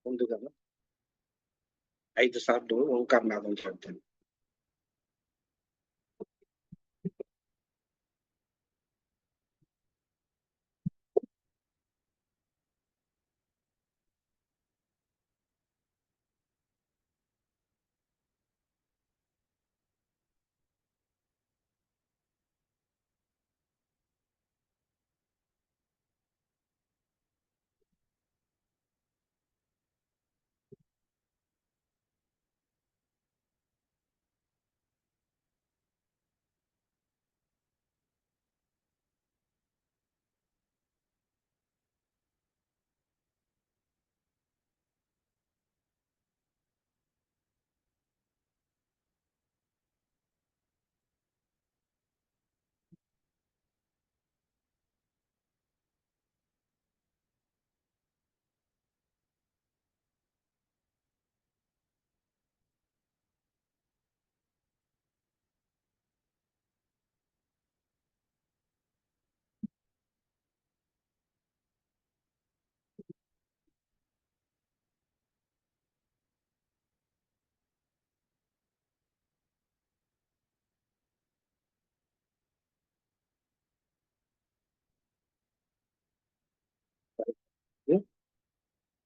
ముందుగా 5 సార్లు ఓంకారనాదం చెప్తాను.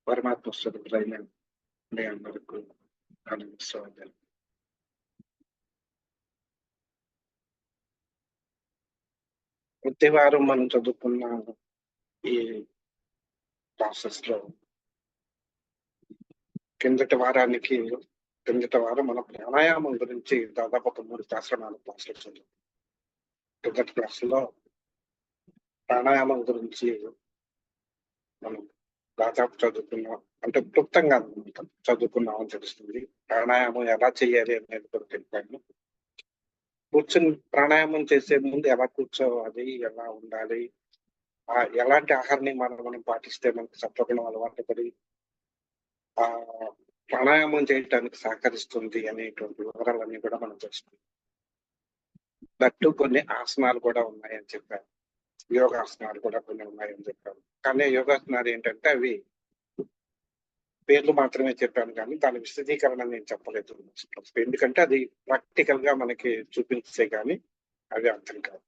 పరమాత్మ స్వరూపులైన మీ అందరికీ ఆనందిస్తూ ప్రతి వారం మనం చదువుకున్న ఈ ప్రాసెస్ లో కిందటి వారం మన ప్రాణాయామం గురించి దాదాపు ఒక 3 క్లాసులు 4 క్లాసులు చదువు. కిందటి క్లాసులో ప్రాణాయామం గురించి మనం దాదాపు చదువుకున్నాం, అంటే క్లుప్తంగా చదువుకున్నాం అని తెలుస్తుంది. ప్రాణాయామం ఎలా చేయాలి అనేది కూడా తెలిపాను. కూర్చొని ప్రాణాయామం చేసే ముందు ఎలా కూర్చోవాలి, ఎలా ఉండాలి, ఎలాంటి ఆహార నియమాలను మనం పాటిస్తే మనకు సత్వగుణం అలవాటు పడి ఆ ప్రాణాయామం చేయడానికి సహకరిస్తుంది అనేటువంటి వివరాలన్నీ కూడా మనం తెలుసుకుంటాం. దట్టు కొన్ని ఆసనాలు కూడా ఉన్నాయని చెప్పారు, యోగాసనాలు కూడా కొన్ని ఉన్నాయని చెప్పారు. కానీ యోగాసనాలు ఏంటంటే అవి పేర్లు మాత్రమే చెప్పాను, కానీ దాని విశదీకరణ నేను చెప్పలేదు. ఎందుకంటే అది ప్రాక్టికల్ గా మనకి చూపించే కానీ అవి అర్థం కాదు.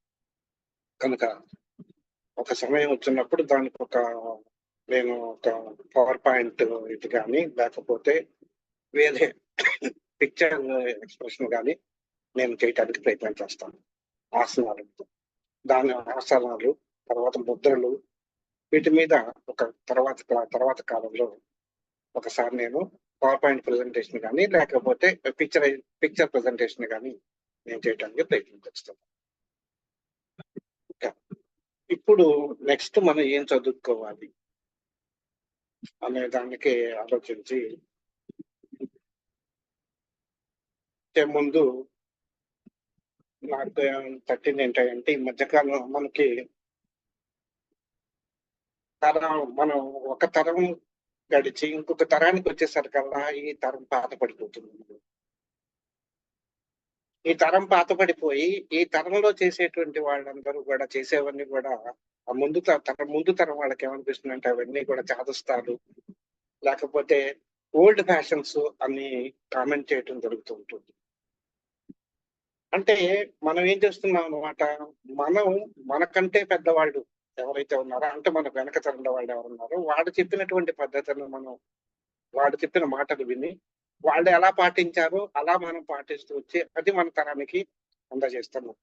కనుక ఒక సమయం వచ్చినప్పుడు దానికి నేను ఒక పవర్ పాయింట్ ఇది కానీ లేకపోతే వేరే పిక్చర్ ఎక్స్ప్రెషన్ కానీ నేను చేయడానికి ప్రయత్నం చేస్తాను. ఆసనాలు, దాని ఆసనాలు, తర్వాత ముద్రలు, వీటి మీద ఒక తర్వాత కాలంలో ఒకసారి నేను పవర్ పాయింట్ ప్రెజెంటేషన్ కానీ లేకపోతే పిక్చర్ ప్రెజెంటేషన్ కానీ నేను చేయడానికి ప్రయత్నం చేస్తాను. ఇప్పుడు నెక్స్ట్ మనం ఏం చదువుకోవాలి అనే దానికి ఆలోచించి ముందు నాకు తట్టింది ఏంటంటే ఈ మధ్యకాలం మనకి మనం ఒక తరం గడిచి ఇంకొక తరానికి వచ్చేసరికల్లా ఈ తరం పాత పడిపోతుంది. ఈ తరం పాత పడిపోయి ఈ తరంలో చేసేటువంటి వాళ్ళందరూ కూడా చేసేవన్నీ కూడా ఆ ముందు తరం వాళ్ళకి ఏమనిపిస్తుంది అంటే అవన్నీ కూడా చాదస్తాలు, లేకపోతే ఓల్డ్ ఫ్యాషన్స్ అని కామెంట్ చేయటం జరుగుతూ ఉంటుంది. అంటే మనం ఏం చేస్తున్నాం అన్నమాట, మనకంటే పెద్దవాళ్ళు ఎవరైతే ఉన్నారో, అంటే మనకు వెనక తరంలో వాళ్ళు ఎవరున్నారో వాడు చెప్పినటువంటి పద్ధతులను వాడు చెప్పిన మాటలు విని వాళ్ళు ఎలా పాటించారో అలా మనం పాటిస్తూ వచ్చి అది మన తరానికి అందజేస్తున్నాం.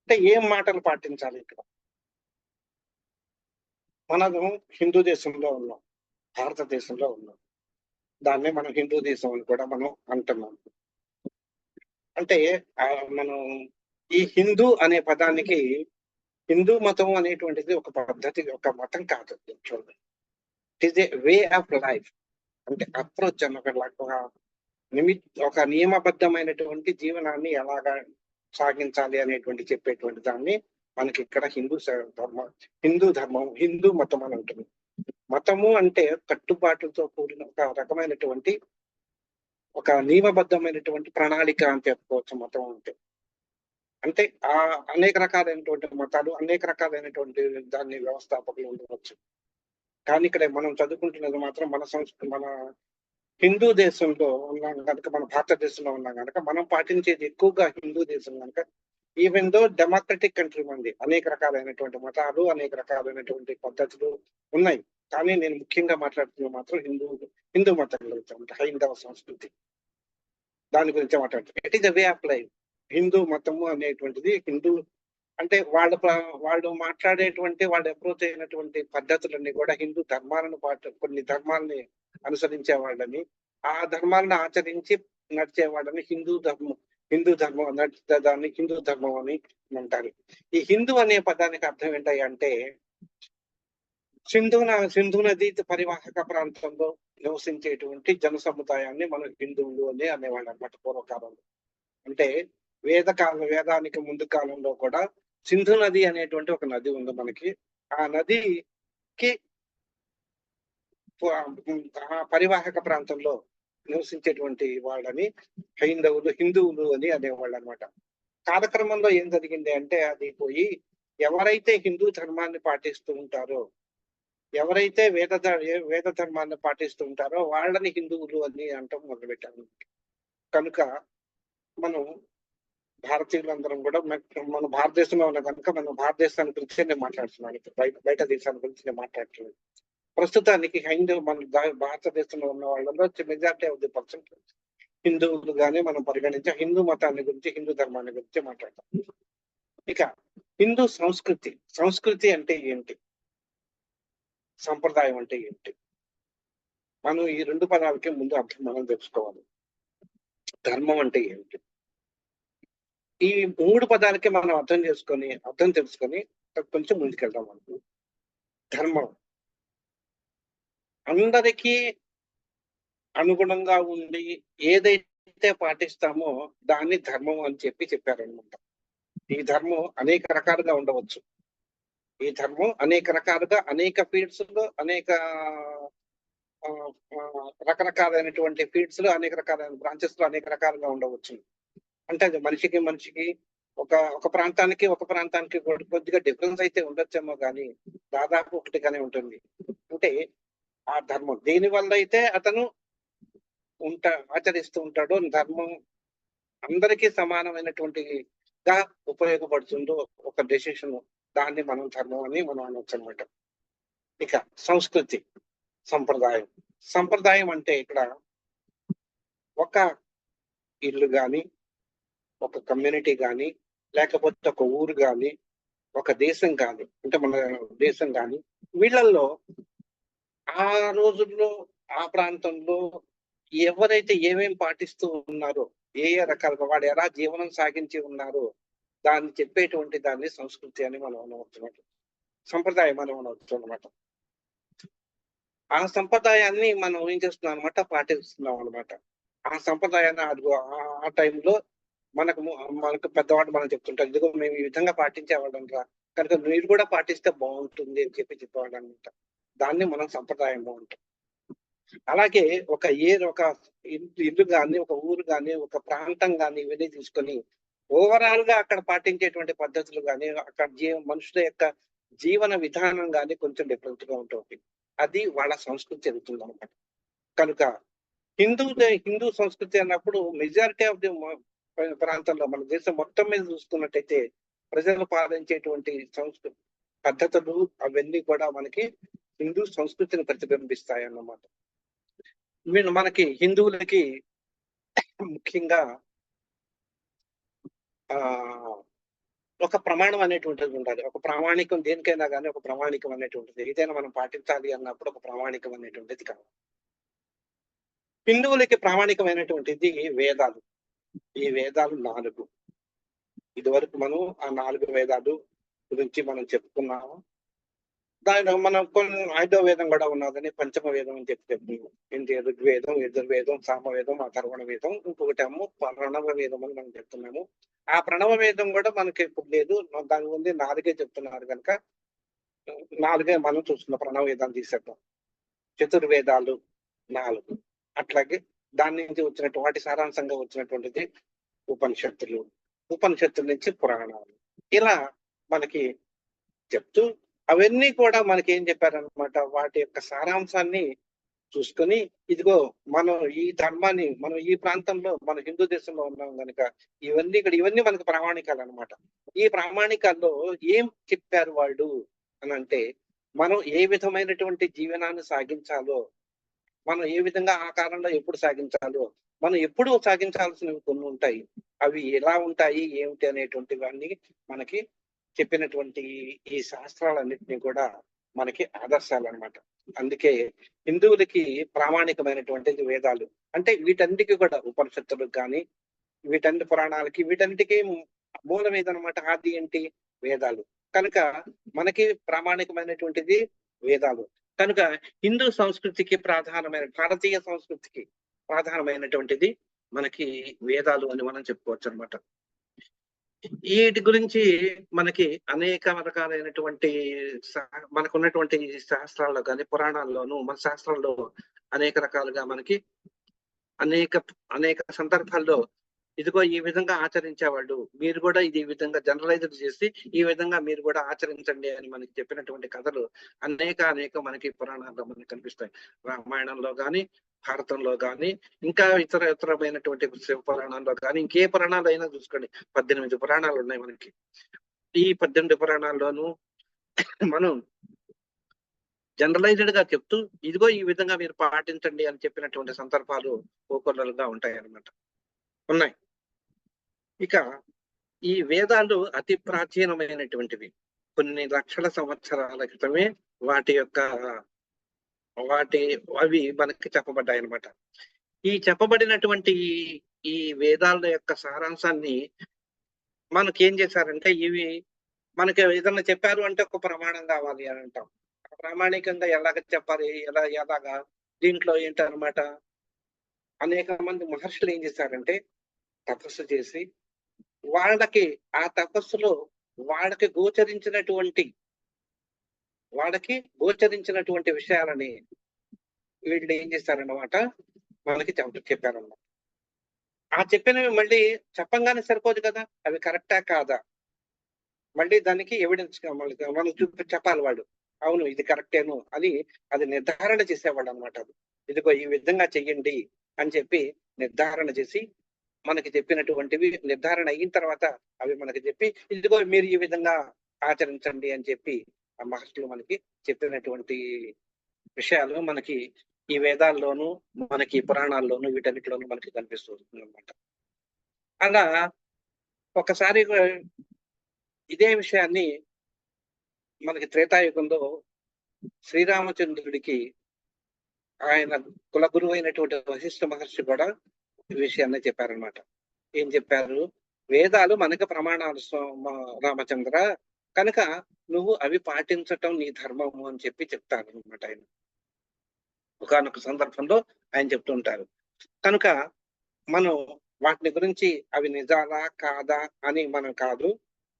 అంటే ఏం మాటలు పాటించాలి ఇక్కడ? మనము హిందూ దేశంలో ఉన్నాం, భారతదేశంలో ఉన్నాం. దాన్నే మనం హిందూ దేశం అని కూడా మనం అంటున్నాం. అంటే మనం ఈ హిందూ అనే పదానికి, హిందూ మతం అనేటువంటిది ఒక పద్ధతి, ఒక మతం కాదు. చూడండి, it is a way of life. అంటే అప్రోచ్ అన్న ఒక నియమబద్ధమైనటువంటి జీవనాన్ని ఎలాగా సాగించాలి అనేటువంటి చెప్పేటువంటి దాన్ని మనకి ఇక్కడ హిందూ మతం అని ఉంటుంది. మతము అంటే కట్టుబాటుతో కూడిన ఒక రకమైనటువంటి ఒక నియమబద్ధమైనటువంటి ప్రణాళిక అని చెప్పుకోవచ్చు మతం అంటే. అంటే అనేక రకాలైనటువంటి మతాలు, అనేక రకాలైనటువంటి దాన్ని వ్యవస్థాపకులు ఉండవచ్చు. కానీ ఇక్కడ మనం చదువుకుంటున్నది మాత్రం మన హిందూ దేశంలో ఉన్నాం కనుక, మన భారతదేశంలో ఉన్నాం కనుక మనం పాటించేది ఎక్కువగా హిందూ దేశం కనుక, ఈవెన్ దో డెమోక్రటిక్ కంట్రీ ఉంది, అనేక రకాలైనటువంటి మతాలు, అనేక రకాలైనటువంటి పద్ధతులు ఉన్నాయి. కానీ నేను ముఖ్యంగా మాట్లాడుతున్నది మాత్రం హిందూ మతం గురించి, అంటే హైందవ సంస్కృతి, దాని గురించి మాట్లాడుతున్నాను. It is the way of life. Hindu మతము అనేటువంటిది, అంటే వాళ్ళు మాట్లాడేటువంటి, వాళ్ళు అప్రోచ్ అయినటువంటి పద్ధతులన్నీ కూడా హిందూ ధర్మాలను కొన్ని ధర్మాలని అనుసరించే వాళ్ళని, ఆ ధర్మాలను ఆచరించి నడిచే వాళ్ళని హిందూ ధర్మం దాన్ని హిందూ ధర్మం అని అంటారు. ఈ హిందూ అనే పదానికి అర్థం ఏంటంటే, సింధు నది పరివాహక ప్రాంతంలో నివసించేటువంటి జన సముదాయాన్ని మనం హిందువులు అని అనేవాళ్ళు అన్నమాట పూర్వకాలంలో. అంటే వేదానికి ముందు కాలంలో కూడా సింధు నది అనేటువంటి ఒక నది ఉంది మనకి. ఆ నదికి ఆ పరివాహక ప్రాంతంలో నివసించేటువంటి వాళ్ళని హిందువులు అని అనేవాళ్ళు అనమాట. కాలక్రమంలో ఏం జరిగింది అంటే, అది పోయి ఎవరైతే హిందూ ధర్మాన్ని పాటిస్తూ ఉంటారో, ఎవరైతే వేద ధర్మాన్ని పాటిస్తూ ఉంటారో వాళ్ళని హిందువులు అని అంటాం మొదలుపెట్టాము. కనుక మనం భారతీయులందరం కూడా మన భారతదేశంలో ఉన్న కనుక మనం భారతదేశాన్ని గురించి నేను మాట్లాడుతున్నాను, బయట దేశాల గురించి నేను మాట్లాడుతున్నాను. ప్రస్తుతానికి మన భారతదేశంలో ఉన్న వాళ్ళలో మెజారిటీ ఆఫ్ ది పర్సెంట్ హిందువులుగానే మనం పరిగణించే హిందూ మతాన్ని గురించి, హిందూ ధర్మాన్ని గురించి మాట్లాడతాం. ఇక హిందూ సంస్కృతి అంటే ఏంటి, సంప్రదాయం అంటే ఏంటి, మనం ఈ రెండు పదాలకి ముందు అర్థం మనం తెలుసుకోవాలి. ధర్మం అంటే ఏంటి, ఈ మూడు పదాలకి మనం అర్థం తెలుసుకొని కొంచెం ముందుకెళ్దాం. మనకు ధర్మం అందరికీ అనుగుణంగా ఉండి ఏదైతే పాటిస్తామో దాన్ని ధర్మం అని చెప్పారనమాట. ఈ ధర్మం అనేక రకాలుగా ఉండవచ్చు. ఈ ధర్మం అనేక రకాలుగా, అనేక ఫీల్డ్స్ లో, రకరకాలైనటువంటి ఫీల్డ్స్ లో, అనేక రకాలైన బ్రాంచెస్ లో అనేక రకాలుగా ఉండవచ్చు. అంటే అది మనిషికి ఒక ప్రాంతానికి కొద్దిగా డిఫరెన్స్ అయితే ఉండొచ్చేమో కానీ దాదాపు ఒకటిగానే ఉంటుంది. అంటే ఆ ధర్మం దేని వల్ల అయితే అతను ఆచరిస్తూ ఉంటాడో, ధర్మం అందరికీ సమానమైనటువంటిగా ఉపయోగపడుతుందో ఒక డెసిషన్, దాన్ని మనం ధర్మం అని మనం అనొచ్చు అనమాట. ఇక సంప్రదాయం అంటే ఇక్కడ ఒక ఇల్లు గాని, ఒక కమ్యూనిటీ గాని, లేకపోతే ఒక ఊరు గాని, ఒక దేశం గాని, అంటే మన దేశం గాని, వీళ్ళల్లో ఆ రోజుల్లో ఆ ప్రాంతంలో ఎవరైతే ఏమేం పాటిస్తూ ఉన్నారో, ఏ రకాలుగా వాడు ఎలా జీవనం సాగించి ఉన్నారో దాన్ని చెప్పేటువంటి దాన్ని సంస్కృతి అని మనం అనవచ్చు, సంప్రదాయం అని అనవచ్చు అనమాట. ఆ సంప్రదాయాన్ని మనం ఏం చేస్తున్నాం అనమాట, పాటిస్తున్నాం అనమాట. ఆ సంప్రదాయాన్ని ఆ టైంలో మనకు పెద్దవాళ్ళు మనం చెప్తుంటారు, ఇదిగో మేము ఈ విధంగా పాటించేవాళ్ళం రా, కనుక మీరు కూడా పాటిస్తే బాగుంటుంది అని చెప్పేవాళ్ళు అనమాట. దాన్ని మనం సంప్రదాయము అంటాం. అలాగే ఒక ఇల్లు కానీ, ఒక ఊరు కానీ, ఒక ప్రాంతం కానీ ఇవన్నీ తీసుకొని ఓవరాల్ గా అక్కడ పాటించేటువంటి పద్ధతులు కానీ, అక్కడ మనుషుల యొక్క జీవన విధానం కానీ కొంచెం డిఫరెంట్ గా ఉంటుంది. అది వాళ్ళ సంస్కృతి జరుగుతుంది అనమాట. కనుక హిందూ సంస్కృతి అన్నప్పుడు మెజారిటీ ఆఫ్ ది ప్రాంతంలో, మన దేశం మొత్తం మీద చూసుకున్నట్టయితే ప్రజలు పాలించేటువంటి సంస్కృతి పద్ధతులు అవన్నీ కూడా మనకి హిందూ సంస్కృతిని ప్రతిబింబిస్తాయి అన్నమాట. మనకి హిందువులకి ముఖ్యంగా ఒక ప్రమాణం అనేటువంటిది ఉండాలి. ఒక ప్రామాణికం దేనికైనా కానీ ఒక ప్రామాణికం అనేటువంటిది, ఏదైనా మనం పాటించాలి అన్నప్పుడు ఒక ప్రామాణికం అనేటువంటిది కావాలి. హిందువులకి ప్రామాణికమైనటువంటిది వేదాలు. ఈ వేదాలు 4. ఇదివరకు మనం ఆ 4 వేదాలు గురించి మనం చెప్పుకున్నాము. దానిలో మనం 5వ వేదం కూడా ఉన్నదని, పంచమ వేదం అని చెప్పుకున్నాం. ఏంటి, ఋగ్వేదం, యజుర్వేదం, సామవేదం, అథర్వణ వేదం, ఇంకొకటేమో ప్రణవ వేదం అని మనం చెప్తున్నాము. ఆ ప్రణవ వేదం కూడా మనకి ఇప్పుడు లేదు, దాని ముందు 4 చెప్తున్నారు కనుక 4 మనం చూస్తున్నాం. ప్రణవ వేదాన్ని తీసేద్దాం. చతుర్వేదాలు 4. అట్లాగే దాని నుంచి వాటి సారాంశంగా వచ్చినటువంటిది ఉపనిషత్తులు. ఉపనిషత్తుల నుంచి పురాణాలు ఇలా మనకి చెప్తూ అవన్నీ కూడా మనకి ఏం చెప్పారనమాట, వాటి యొక్క సారాంశాన్ని చూసుకొని ఇదిగో మనం ఈ ధర్మాన్ని మనం ఈ ప్రాంతంలో మన హిందూ దేశంలో ఉన్నాం కనుక ఇవన్నీ మనకు ప్రామాణికాలు అనమాట. ఈ ప్రామాణికాల్లో ఏం చెప్పారు వాళ్ళు అని అంటే, మనం ఏ విధమైనటువంటి జీవనాన్ని సాగించాలో, మనం ఏ విధంగా ఆ కాలంలో ఎప్పుడు సాగించాలో, మనం ఎప్పుడు సాగించాల్సినవి కొన్ని ఉంటాయి. అవి ఎలా ఉంటాయి ఏమిటి అనేటువంటివన్నీ మనకి చెప్పినటువంటి ఈ శాస్త్రాలన్నింటినీ కూడా మనకి ఆదర్శాలు అన్నమాట. అందుకే హిందువులకి ప్రామాణికమైనటువంటిది వేదాలు. అంటే వీటన్నిటికీ కూడా ఉపనిషత్తులకు కానీ, వీటన్ని పురాణాలకి వీటన్నిటికీ మూలం ఏదనమాట, ఆది ఏంటి? వేదాలు. కనుక మనకి ప్రామాణికమైనటువంటిది వేదాలు. కనుక హిందూ సంస్కృతికి భారతీయ సంస్కృతికి ప్రధానమైనటువంటిది మనకి వేదాలు అని మనం చెప్పుకోవచ్చు అనమాట. వీటి గురించి మనకి అనేక రకాలైనటువంటి మనకున్నటువంటి శాస్త్రాల్లో కానీ పురాణాల్లోనూ మన శాస్త్రాల్లో అనేక రకాలుగా మనకి అనేక అనేక సందర్భాల్లో ఇదిగో ఈ విధంగా ఆచరించేవాళ్ళు, మీరు కూడా ఇది ఈ విధంగా జనరలైజ్డ్ చేసి ఈ విధంగా మీరు కూడా ఆచరించండి అని మనకి చెప్పినటువంటి కథలు అనేక మనకి పురాణాల్లో మనకి కనిపిస్తాయి. రామాయణంలో కానీ, భారతంలో కానీ, ఇంకా ఇతరమైనటువంటి శివ పురాణాల్లో కానీ, ఇంకే పురాణాలు అయినా చూసుకోండి, 18 పురాణాలు ఉన్నాయి మనకి. ఈ 18 పురాణాల్లోనూ మనం జనరలైజ్డ్ గా చెప్తూ ఇదిగో ఈ విధంగా మీరు పాటించండి అని చెప్పినటువంటి సందర్భాలు కోకొల్లలుగా ఉంటాయి అన్నమాట, ఉన్నాయి. ఇక ఈ వేదాలు అతి ప్రాచీనమైనటువంటివి. కొన్ని లక్షల సంవత్సరాల క్రితమే అవి మనకి చెప్పబడ్డాయి అన్నమాట. ఈ చెప్పబడినటువంటి ఈ వేదాల యొక్క సారాంశాన్ని మనకేం చేశారంటే, ఇవి మనకి ఏదన్నా చెప్పారు అంటే ఒక ప్రమాణం కావాలి అని అంటాం. ప్రామాణికంగా ఎలాగ చెప్పాలి, ఎలాగా దీంట్లో ఏంటన్నమాట, అనేక మంది మహర్షులు ఏం చేశారంటే తపస్సు చేసి వాళ్ళకి ఆ తపస్సులో వాళ్ళకి గోచరించినటువంటి విషయాలని వీళ్ళు ఏం చేశారన్నమాట మనకి చెప్పారన్నమాట. ఆ చెప్పినవి మళ్ళీ చెప్పంగానే సరిపోదు కదా, అవి కరెక్టా కాదా, మళ్ళీ దానికి ఎవిడెన్స్ మనం చెప్పాలి. వాడు అవును ఇది కరెక్టేను అని అది నిర్ధారణ చేసేవాడు అనమాట. ఇదిగో ఈ విధంగా చెయ్యండి అని చెప్పి నిర్ధారణ చేసి మనకి చెప్పినటువంటివి నిర్ధారణ అయిన తర్వాత అవి మనకి చెప్పి ఇదిగో మీరు ఈ విధంగా ఆచరించండి అని చెప్పి ఆ మహర్షులు మనకి చెప్పినటువంటి విషయాలు మనకి ఈ వేదాల్లోనూ మనకి పురాణాల్లోనూ వీటన్నిటిలోనూ మనకి కనిపిస్తుంది అనమాట. అలా ఒకసారి ఇదే విషయాన్ని మనకి త్రేతాయుగంలో శ్రీరామచంద్రుడికి ఆయన కులగురువు అయినటువంటి వశిష్ఠ మహర్షి కూడా ఈ విషయాన్ని చెప్పారనమాట. ఏం చెప్పారు, వేదాలు మనకు ప్రమాణాలు రామచంద్ర, కనుక నువ్వు అవి పాటించటం నీ ధర్మము అని చెప్పి చెప్తారు అనమాట ఆయన. ఒకనొక సందర్భంలో ఆయన చెప్తుంటారు. కనుక మనం వాటిని గురించి అవి నిజాలా కాదా అని మనం కాదు,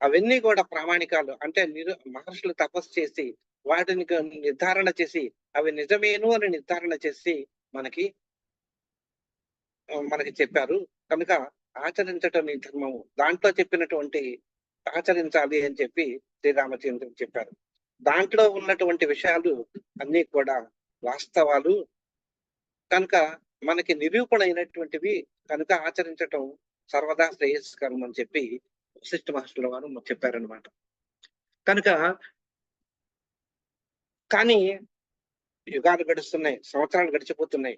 అవన్నీ కూడా ప్రామాణికాలు. అంటే మహర్షులు తపస్సు చేసి వాటిని నిర్ధారణ చేసి అవి నిజమేను అని నిర్ధారణ చేసి మనకి చెప్పారు. కనుక ఆచరించటం నీ ధర్మము, దాంట్లో చెప్పినటువంటి ఆచరించాలి అని చెప్పి శ్రీరామచంద్రుడు చెప్పారు. దాంట్లో ఉన్నటువంటి విషయాలు అన్ని కూడా వాస్తవాలు కనుక మనకి నిరూపణ అయినటువంటివి కనుక ఆచరించటం సర్వదా శ్రేయస్కరం అని చెప్పి వశిష్ఠ మహర్షుల వారు చెప్పారనమాట. కనుక కానీ యుగాలు గడుస్తున్నాయి, సంవత్సరాలు గడిచిపోతున్నాయి.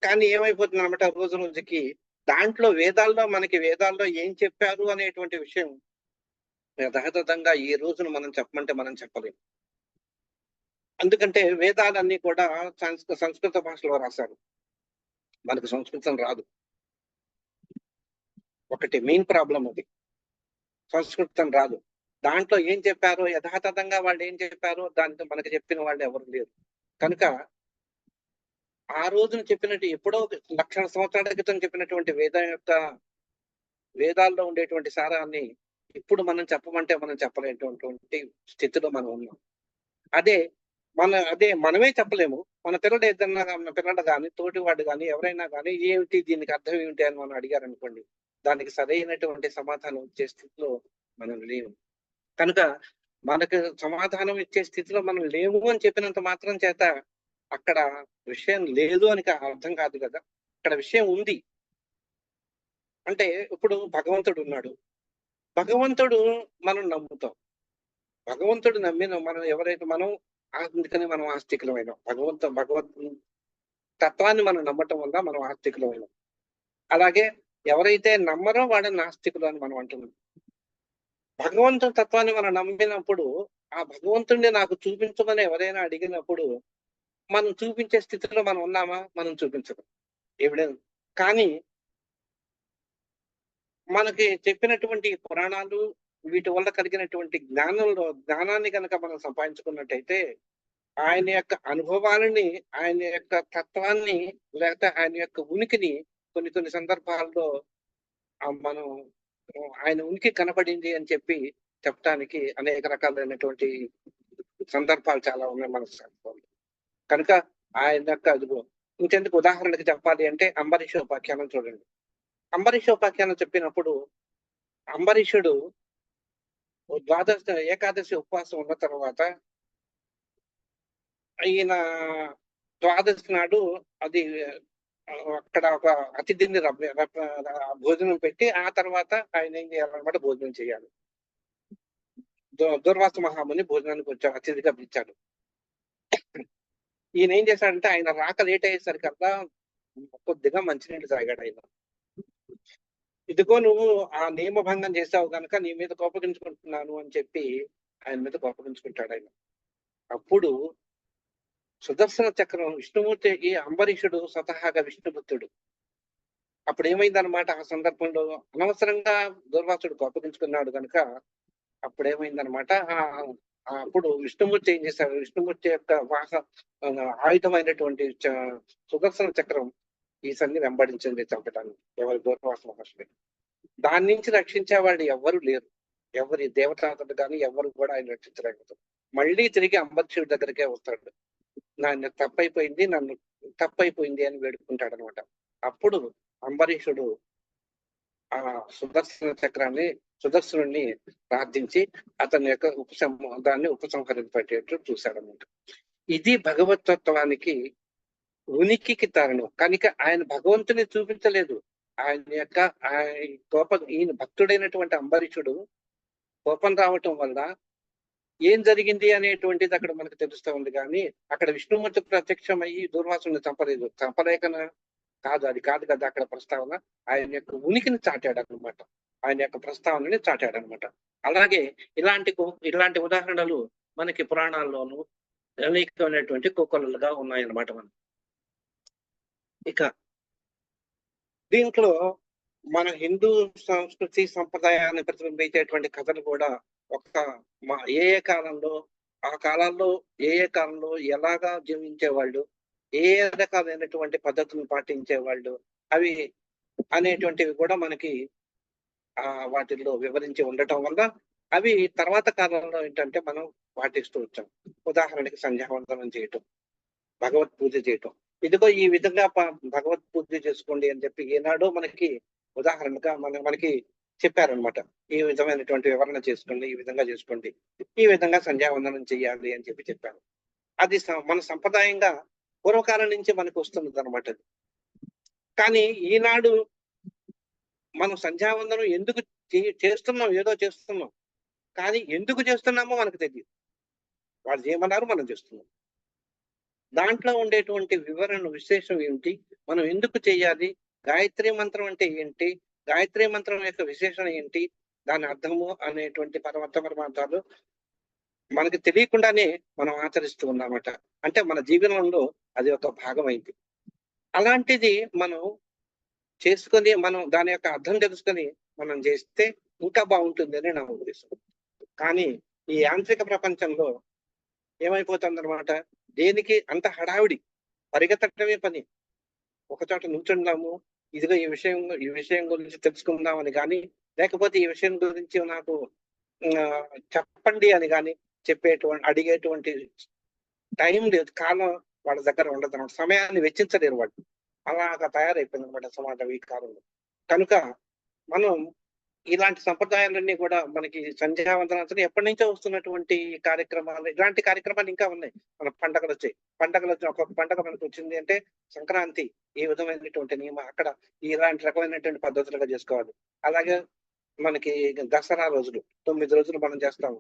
కానీ ఏమైపోతుంది అనమాట, రోజు రోజుకి దాంట్లో వేదాల్లో ఏం చెప్పారు అనేటువంటి విషయం యథాతథంగా ఈ రోజున మనం చెప్పమంటే మనం చెప్పలేము. ఎందుకంటే వేదాలన్నీ కూడా సంస్కృత భాషలో రాశారు, మనకు సంస్కృతం రాదు. ఒకటి మెయిన్ ప్రాబ్లం అది, సంస్కృతం రాదు. దాంట్లో ఏం చెప్పారో యథాతథంగా వాళ్ళు ఏం చెప్పారో దాంతో మనకి చెప్పిన వాళ్ళు ఎవరు లేరు. కనుక ఆ రోజున చెప్పినట్టు ఎప్పుడో లక్షల సంవత్సరాల క్రితం చెప్పినటువంటి వేదాల్లో ఉండేటువంటి సారాన్ని ఇప్పుడు మనం చెప్పమంటే మనం చెప్పలేటువంటి స్థితిలో మనం ఉన్నాం. మనమే చెప్పలేము. మన పిల్లలు కానీ తోటి వాడు కానీ ఎవరైనా కానీ ఏమిటి దీనికి అర్థం ఏమిటి అని మనం అడిగారు అనుకోండి, దానికి సరైనటువంటి సమాధానం ఇచ్చే స్థితిలో మనం లేము. కనుక మనకు సమాధానం ఇచ్చే స్థితిలో మనం లేము అని చెప్పినంత మాత్రం చేత అక్కడ విషయం లేదు అని అర్థం కాదు కదా. అక్కడ విషయం ఉంది. అంటే ఇప్పుడు భగవంతుడు ఉన్నాడు. భగవంతుడు మనం నమ్ముతాం. భగవంతుడు నమ్మిన మనం ఎవరైతే మనం అందుకని మనం ఆస్తికులమైనాం. భగవత్ తత్వాన్ని మనం నమ్మటం వల్ల మనం ఆస్తికులమైనాం. అలాగే ఎవరైతే నమ్మరో వాళ్ళని నాస్తికులు అని మనం అంటున్నాం. భగవంతుని తత్వాన్ని మనం నమ్మినప్పుడు ఆ భగవంతుడిని నాకు చూపించమని ఎవరైనా అడిగినప్పుడు మనం చూపించే స్థితిలో మనం ఉన్నామా? మనం చూపించడం ఎవిడెన్స్. కానీ మనకి చెప్పినటువంటి పురాణాలు వీటి వల్ల కలిగినటువంటి జ్ఞానాన్ని కనుక మనం సంపాదించుకున్నట్టయితే ఆయన యొక్క అనుభవాలని, ఆయన యొక్క తత్వాన్ని, లేకపోతే ఆయన యొక్క ఉనికిని కొన్ని సందర్భాల్లో మనం ఆయన ఉనికి కనపడింది అని చెప్పి చెప్పడానికి అనేక రకాలైనటువంటి సందర్భాలు చాలా ఉన్నాయి మన సందర్భంలో. కనుక ఆయన యొక్క అదిగో ఇంకెందుకు ఉదాహరణకి చెప్పాలి అంటే అంబరీషోపాఖ్యానం చూడండి. అంబరీషోపాఖ్యానం చెప్పినప్పుడు అంబరీషుడు ఏకాదశి ఉపవాసం ఉన్న తర్వాత ఈయన ద్వాదశి నాడు అది అక్కడ ఒక అతిథిని భోజనం పెట్టి ఆ తర్వాత ఆయన ఏం చేయాలన్నమాట, భోజనం చేయాలి. దుర్వాస మహాముని భోజనానికి వచ్చాడు, అతిథిగా పిలిచాడు. ఈయన ఏం చేశాడంటే ఆయన రాక లేట్ అయ్యేసరికల్లా కొద్దిగా మంచినీళ్ళు తాగాడు ఆయన. ఇదిగో నువ్వు ఆ నియమభంగం చేసావు కనుక నీ మీద కోపగించుకుంటున్నాను అని చెప్పి ఆయన మీద కోపగించుకుంటాడు ఆయన. అప్పుడు సుదర్శన చక్రం విష్ణుమూర్తికి అంబరీషుడు స్వతహాగా విష్ణుభక్తుడు. అప్పుడు ఏమైందనమాట, ఆ సందర్భంలో అనవసరంగా దుర్వాసుడు కోపగించుకున్నాడు కనుక అప్పుడు ఏమైందనమాట, అప్పుడు విష్ణుమూర్తి ఏం చేశాడు, విష్ణుమూర్తి యొక్క ఆయుధమైనటువంటి సుదర్శన చక్రం ఈసారిని వెంబడించింది చంపడానికి ఎవరి దూర్వాస మహర్షిని. దాని నుంచి రక్షించే వాళ్ళు ఎవ్వరు లేరు. ఎవరి దేవతాతడు కానీ ఎవరు కూడా ఆయన రక్షించలేకపోతారు. మళ్ళీ తిరిగి అంబరీషుడి దగ్గరికే వస్తాడు. నన్ను తప్పైపోయింది అని వేడుకుంటాడు అనమాట. అప్పుడు అంబరీషుడు ఆ సుదర్శనుడిని ప్రార్థించి అతని యొక్క దాన్ని ఉపసంహరింపేటట్టు చూశాడనమాట. ఇది భగవతత్వానికి ఉనికికి కారణం. కనుక ఆయన భగవంతుని చూపించలేదు. ఆయన యొక్క ఈయన భక్తుడైనటువంటి అంబరీషుడు కోపం రావటం వల్ల ఏం జరిగింది అనేటువంటిది అక్కడ మనకు తెలుస్తూ ఉంది. కానీ అక్కడ విష్ణుమూర్తి ప్రత్యక్షమయ్యి దుర్వాసుని చంపలేకన కాదు, అది కాదు కదా అక్కడ ప్రస్తావన. ఆయన యొక్క ఉనికిని చాటాడు అనమాట, ఆయన యొక్క ప్రస్తావనని చాటాడు అనమాట. అలాగే ఇలాంటి ఉదాహరణలు మనకి పురాణాల్లోనూ అనేకమైనటువంటి కోకొల్లలుగా ఉన్నాయన్నమాట. మనం ఇక దీంట్లో మన హిందూ సంస్కృతి సంప్రదాయాన్ని ప్రతిబింబించేటువంటి కథలు కూడా ఏ కాలంలో ఆ కాలంలో ఏ కాలంలో ఎలాగా జీవించేవాళ్ళు, ఏ రకాలైనటువంటి పద్ధతులను పాటించేవాళ్ళు అవి అనేటువంటివి కూడా మనకి వాటిల్లో వివరించి ఉండటం వల్ల అవి తర్వాత కాలంలో ఏంటంటే మనం పాటిస్తూ వచ్చాం. ఉదాహరణకి సంధ్యావందనం చేయటం, భగవత్ పూజ చేయటం. ఇదిగో ఈ విధంగా భగవత్ పూజ చేసుకోండి అని చెప్పి ఈనాడు మనకి ఉదాహరణగా మనకి చెప్పారనమాట. ఈ విధమైనటువంటి వివరణ చేసుకోండి, ఈ విధంగా చేసుకోండి, ఈ విధంగా సంధ్యావందనం చేయాలి అని చెప్పారు. అది మన సంప్రదాయంగా పూర్వకాలం నుంచి మనకు వస్తున్నది అనమాట. కానీ ఈనాడు మనం సంధ్యావందనం ఎందుకు చేస్తున్నాం, ఏదో చేస్తున్నాం, కానీ ఎందుకు చేస్తున్నామో మనకు తెలియదు. వాళ్ళు చేయమన్నారు, మనం చేస్తున్నాం. దాంట్లో ఉండేటువంటి విశేషం ఏమిటి, మనం ఎందుకు చేయాలి, గాయత్రి మంత్రం అంటే ఏంటి, గాయత్రి మంత్రం యొక్క విశేషణ ఏంటి, దాని అర్థము అనేటువంటి పరమార్థాలు మనకి తెలియకుండానే మనం ఆచరిస్తూ ఉన్నామట. అంటే మన జీవనంలో అది ఒక భాగం అయింది. అలాంటిది మనం చేసుకొని మనం దాని యొక్క అర్థం తెలుసుకొని మనం చేస్తే ఇంకా బాగుంటుంది అని నా ఉద్దేశం. కానీ ఈ యాంత్రిక ప్రపంచంలో ఏమైపోతుందన్నమాట, దేనికి అంత హడావిడి, పరిగెత్తటమే పని. ఒక చోట నుంచున్నాము, ఇదిగో ఈ విషయం గురించి తెలుసుకుందామని కానీ, లేకపోతే ఈ విషయం గురించి నాకు చెప్పండి అని కానీ అడిగేటువంటి టైం లేదు, కాలం వాళ్ళ దగ్గర ఉండదు అన్నమాట. సమయాన్ని వెచ్చించలేరు వాళ్ళు. అలాగా తయారైపోయింది అనమాట సమాజం ఈ కాలంలో. కనుక మనం ఇలాంటి సంప్రదాయాలన్నీ కూడా మనకి సంధ్యావందనాలు ఎప్పటి నుంచో వస్తున్నటువంటి కార్యక్రమాలు, ఇలాంటి కార్యక్రమాలు ఇంకా ఉన్నాయి. మన పండగలు వచ్చాయి. పండగలు వచ్చి ఒక్కొక్క పండగ మనకు వచ్చింది అంటే సంక్రాంతి ఈ విధమైనటువంటి నియమ అక్కడ ఇలాంటి రకమైనటువంటి పద్ధతులుగా చేసుకోవాలి. అలాగే మనకి దసరా రోజులు 9 రోజులు మనం చేస్తాము.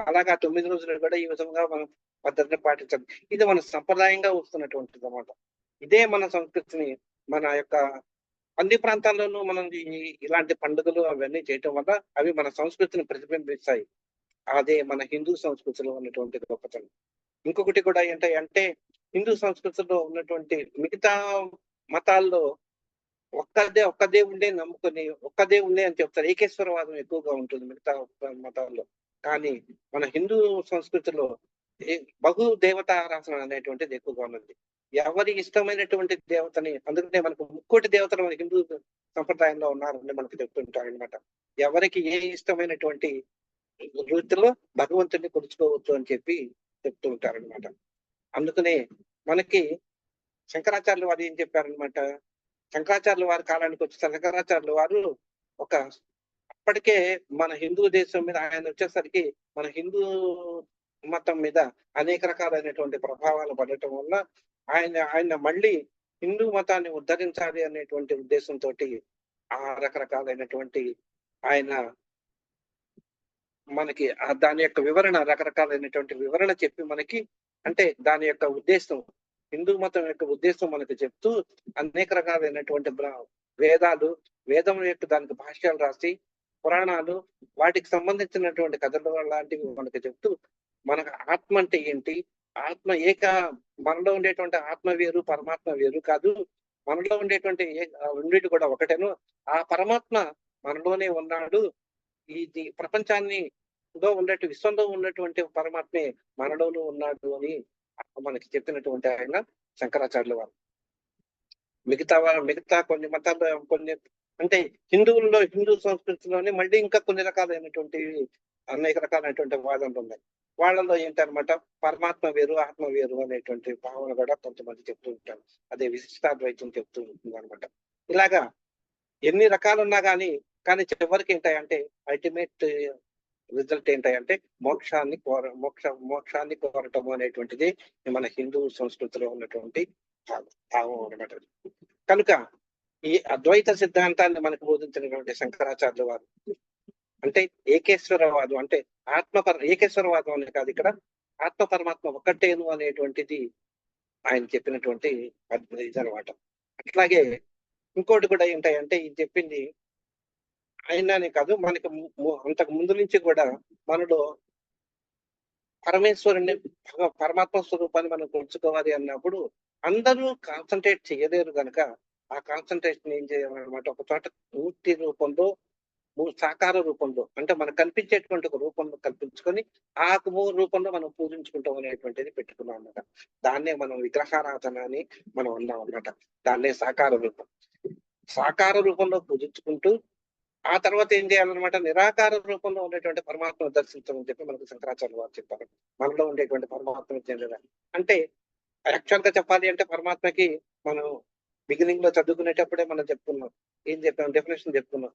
అలాగా 9 రోజులు కూడా ఈ విధంగా మనం పద్ధతిని పాటించాలి. ఇది మన సంప్రదాయంగా వస్తున్నటువంటిది అన్నమాట. ఇదే మన సంస్కృతిని మన యొక్క అన్ని ప్రాంతాల్లోనూ మనం ఇలాంటి పండుగలు అవన్నీ చేయటం వల్ల అవి మన సంస్కృతిని ప్రతిబింబిస్తాయి. అదే మన హిందూ సంస్కృతిలో ఉన్నటువంటి గొప్పతనం. ఇంకొకటి కూడా ఏంటంటే హిందూ సంస్కృతిలో ఉన్నటువంటి మిగతా మతాల్లో ఒక్క దేవుడినే నమ్ముకొని ఒక్క దేవుడినే అని చెప్తారు. ఏకేశ్వరవాదం ఎక్కువగా ఉంటుంది మిగతా మతాల్లో. కానీ మన హిందూ సంస్కృతిలో బహు దేవతారాధన అనేటువంటిది ఎక్కువగా ఉన్నది. ఎవరి ఇష్టమైనటువంటి దేవతని, అందుకనే మనకు ముక్కోటి దేవతలు మన హిందూ సంప్రదాయంలో ఉన్నారని మనకు చెప్తుంటారు అనమాట. ఎవరికి ఏ ఇష్టమైనటువంటి వృత్తిలో భగవంతుడిని కొలుచుకోవచ్చు అని చెప్పి చెప్తూ ఉంటారనమాట. అందుకనే మనకి శంకరాచార్యులు వారు ఏం చెప్పారనమాట, శంకరాచార్యుల వారి కాలానికి వచ్చి శంకరాచార్యుల వారు ఒక అప్పటికే మన హిందూ దేశం మీద ఆయన వచ్చేసరికి మన హిందూ మతం మీద అనేక రకాలైనటువంటి ప్రభావాలు పడటం వల్ల ఆయన మళ్ళీ హిందూ మతాన్ని ఉద్ధరించాలి అనేటువంటి ఉద్దేశంతో ఆ రకరకాలైనటువంటి ఆయన మనకి దాని యొక్క వివరణ రకరకాలైనటువంటి వివరణ చెప్పి మనకి అంటే దాని యొక్క ఉద్దేశం హిందూ మతం యొక్క ఉద్దేశం మనకు చెప్తూ అనేక రకాలైనటువంటి వేదాలు వేదం యొక్క దానికి భాష్యాలు రాసి పురాణాలు వాటికి సంబంధించినటువంటి కథలు లాంటివి మనకు చెప్తూ మనకు ఆత్మ అంటే ఏంటి, ఆత్మ మనలో ఉండేటువంటి ఆత్మ వేరు పరమాత్మ వేరు కాదు, మనలో ఉండేటువంటి రెండింటి కూడా ఒకటేను, ఆ పరమాత్మ మనలోనే ఉన్నాడు, ఈ ప్రపంచాన్ని విశ్వంలో ఉన్నటువంటి పరమాత్మే మనలోనూ ఉన్నాడు అని మనకి చెప్పినటువంటి ఆయన శంకరాచార్యుల వారు. మిగతా కొన్ని మతాలు కొన్ని అంటే హిందూ సంస్కృతిలోనే మళ్ళీ ఇంకా కొన్ని రకాలైనటువంటి అనేక రకాలైనటువంటి వాదనలు ఉన్నాయి. వాళ్ళలో ఏంటనమాట పరమాత్మ వేరు ఆత్మ వేరు అనేటువంటి భావన కూడా కొంతమంది చెప్తూ ఉంటారు. అదే విశిష్టాద్వైతం చెప్తూ ఉంటుంది అనమాట. ఇలాగా ఎన్ని రకాలున్నా కానీ చివరికి ఏంటంటే అల్టిమేట్ రిజల్ట్ ఏంటంటే మోక్షాన్ని కోరటము అనేటువంటిది మన హిందూ సంస్కృతిలో ఉన్నటువంటి భావం అనమాట. కనుక ఈ అద్వైత సిద్ధాంతాన్ని మనకు బోధించినటువంటి శంకరాచార్యుల వారు అంటే ఏకేశ్వరవాదం అంటే ఏకేశ్వరవాదం అనే కాదు, ఇక్కడ ఆత్మ పరమాత్మ ఒక్కటేను అనేటువంటిది ఆయన చెప్పినటువంటి ఇదనమాట. అట్లాగే ఇంకోటి కూడా ఏంటంటే ఇది చెప్పింది ఆయననే కాదు, మనకి అంతకు ముందు నుంచి కూడా మనలో పరమేశ్వరుని పరమాత్మ స్వరూపాన్ని మనం కొలుచుకోవాలి అన్నప్పుడు అందరూ కాన్సన్ట్రేట్ చేయలేరు కనుక ఆ కాన్సన్ట్రేషన్ ఏం చేయాలన్నమాట, ఒక చోట మూర్తి రూపంలో సాకార రూపంలో అంటే మనకు కనిపించేటువంటి ఒక రూపంలో కల్పించుకొని ఆ రూపంలో మనం పూజించుకుంటాం అనేటువంటిది పెట్టుకున్నాం అన్నమాట. దాన్నే మనం విగ్రహారాధన అని మనం అన్నాం అన్నమాట. దాన్నే సాకార రూపంలో పూజించుకుంటూ ఆ తర్వాత ఏం చేయాలన్నమాట, నిరాకార రూపంలో ఉండేటువంటి పరమాత్మను దర్శించమని చెప్పి మనకు శంకరాచార్య వారు చెప్పారు. మనలో ఉండేటువంటి పరమాత్మను చెందడానికి అంటే యాక్చువల్ గా చెప్పాలి అంటే పరమాత్మకి మనం బిగినింగ్ లో చదువుకునేటప్పుడే మనం చెప్పుకున్నాం. ఏం చెప్పాం, డెఫినేషన్ చెప్పుకున్నాం.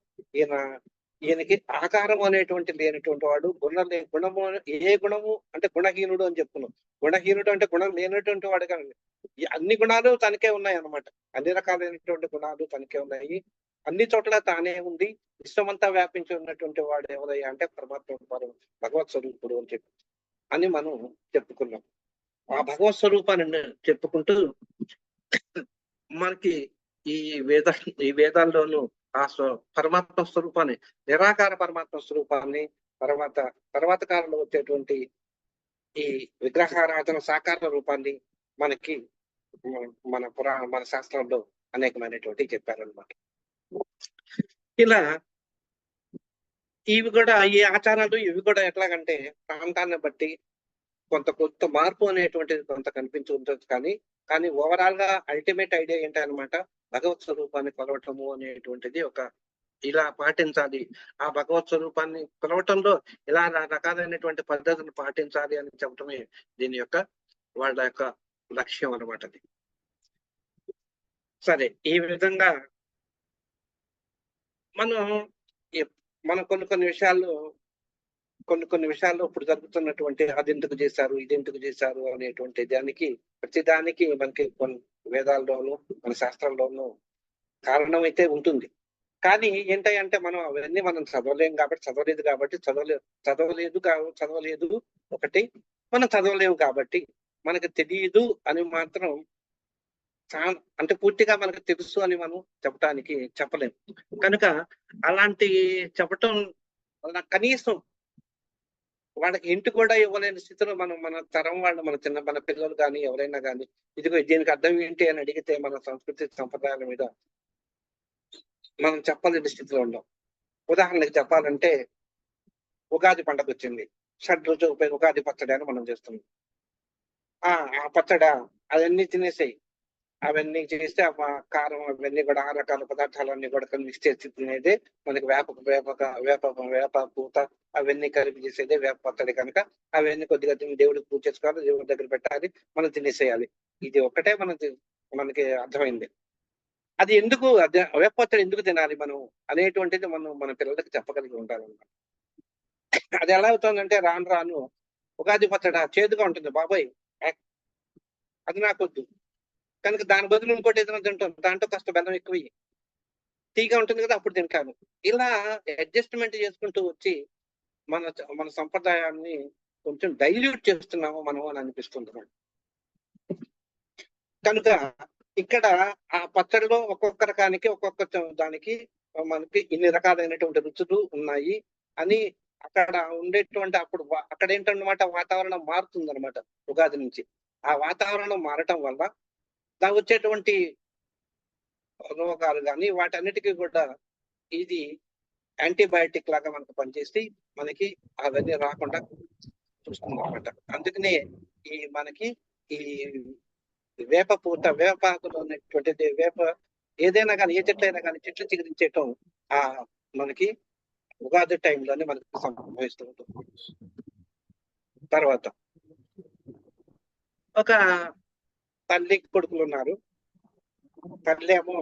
ఈయనకి ఆకారం అనేటువంటి లేనటువంటి వాడు, గుణము ఏ గుణము అంటే గుణహీనుడు అని చెప్పుకున్నాం. గుణహీనుడు అంటే గుణం లేనటువంటి వాడు కానీ అన్ని గుణాలు తనకే ఉన్నాయి అన్నమాట. అన్ని రకాలైనటువంటి గుణాలు తనకే ఉన్నాయి, అన్ని చోట్ల తానే ఉంది, విశ్వమంతా వ్యాపించి ఉన్నటువంటి వాడు ఎవరయ్యా అంటే పరమాత్మ భగవత్ స్వరూపుడు అని చెప్పి అని మనం చెప్పుకున్నాం. ఆ భగవత్ స్వరూపాన్ని చెప్పుకుంటూ మనకి ఈ వేదాల్లోనూ ఆ పరమాత్మ స్వరూపాన్ని, నిరాకార పరమాత్మ స్వరూపాన్ని, తర్వాత కాలంలో వచ్చేటువంటి ఈ విగ్రహారాధన సాకార రూపాన్ని మనకి మన శాస్త్రంలో అనేకమైనటువంటి చెప్పారనమాట. ఇలా ఇవి కూడా ఈ ఆచారాలు ఇవి కూడా ఎట్లాగంటే ప్రాంతాన్ని బట్టి కొంత మార్పు అనేటువంటిది కొంత కనిపించి ఉంటుంది, కానీ ఓవరాల్ గా అల్టిమేట్ ఐడియా ఏంటనమాట, భగవత్ స్వరూపాన్ని కొలవటము అనేటువంటిది ఇలా పాటించాలి. ఆ భగవత్ స్వరూపాన్ని కొలవటంలో ఇలా రకాలైనటువంటి పద్ధతులు పాటించాలి అని చెప్పటమే దీని యొక్క వాళ్ళ యొక్క లక్ష్యం అనమాట. సరే, ఈ విధంగా మనం మనం కొన్ని విషయాల్లో ఇప్పుడు జరుగుతున్నటువంటి అది ఎందుకు చేశారు, ఇది ఎందుకు చేశారు అనేటువంటి దానికి ప్రతి దానికి మనకి కొన్ని వేదాల్లోనూ మన శాస్త్రంలోనూ కారణం అయితే ఉంటుంది. కానీ ఏంటంటే మనం చదవలేం కాబట్టి చదవలేదు ఒకటి, మనం చదవలేము కాబట్టి మనకు తెలియదు అని మాత్రం అంటే పూర్తిగా మనకు తెలుసు అని మనం చెప్పలేము. కనుక అలాంటి చెప్పటం వల్ల కనీసం వాళ్ళకి ఇంటి కూడా ఇవ్వలేని స్థితిలో మన తరం వాళ్ళు మన పిల్లలు కానీ ఎవరైనా కానీ ఇదిగో దీనికి అర్థం ఏంటి అని అడిగితే మన సంస్కృతి సంప్రదాయాల మీద మనం చెప్పలేని స్థితిలో ఉన్నాం. ఉదాహరణకి చెప్పాలంటే ఉగాది పండగ వచ్చింది. షడ్రుచులపై ఉగాది పచ్చడి అని మనం చేస్తున్నాం. ఆ పచ్చడా అవన్నీ తినేసాయి. అవన్నీ చేస్తే కారం అవన్నీ కూడా 6 రకాల పదార్థాలన్నీ కూడా మిక్స్ చేసి తినేదే మనకి వేప పూత అవన్నీ కలిపి చేసేదే వేప పచ్చడి కనుక అవన్నీ కొద్దిగా దేవుడికి పూజ చేసుకోవాలి, దేవుడి దగ్గర పెట్టాలి, మనం తినేసేయాలి. ఇది ఒక్కటే మనకి అర్థమైంది. అది ఎందుకు వేప పచ్చడి ఎందుకు తినాలి మనం అనేటువంటిది మనం మన పిల్లలకి చెప్పగలిగి ఉండాలన్నమాట. అది ఎలా అవుతుందంటే రాను ఉగాది పచ్చడి చేదుగా ఉంటుంది బాబాయ్, అది నాకొద్దు, కనుక దాని బదులు ఇంకోటి ఏదైనా తింటాం, దాంట్లో కాస్త బెల్లం ఎక్కువ తీగా ఉంటుంది కదా అప్పుడు తింటాను. ఇలా అడ్జస్ట్మెంట్ చేసుకుంటూ వచ్చి మన మన సంప్రదాయాన్ని కొంచెం డైల్యూట్ చేస్తున్నాము మనం అని అనిపిస్తుంది. కనుక ఇక్కడ ఆ పచ్చడిలో ఒక్కొక్క రకానికి ఒక్కొక్క దానికి మనకి ఇన్ని రకాలైనటువంటి రుచులు ఉన్నాయి అని అక్కడ ఉండేటువంటి అక్కడ ఏంటన్నమాట వాతావరణం మారుతుంది అనమాట ఉగాది నుంచి. ఆ వాతావరణం మారటం వల్ల దానికి వచ్చేటువంటి రోగాలు కానీ వాటన్నిటికీ కూడా ఇది యాంటీబయాటిక్ లాగా మనకు పనిచేసి మనకి అవన్నీ రాకుండా చూస్తుంది అనమాట. అందుకనే మనకి ఈ వేపాకులో ఉన్నటువంటి ఏదైనా కానీ ఏ చెట్టు అయినా కానీ చెట్లు చిగురించేయటం మనకి ఉగాది టైంలోనే మనకి సంభవిస్తూ ఉంటుంది. తర్వాత ఒక తల్లి కొడుకులు ఉన్నారు. తల్లి ఏమో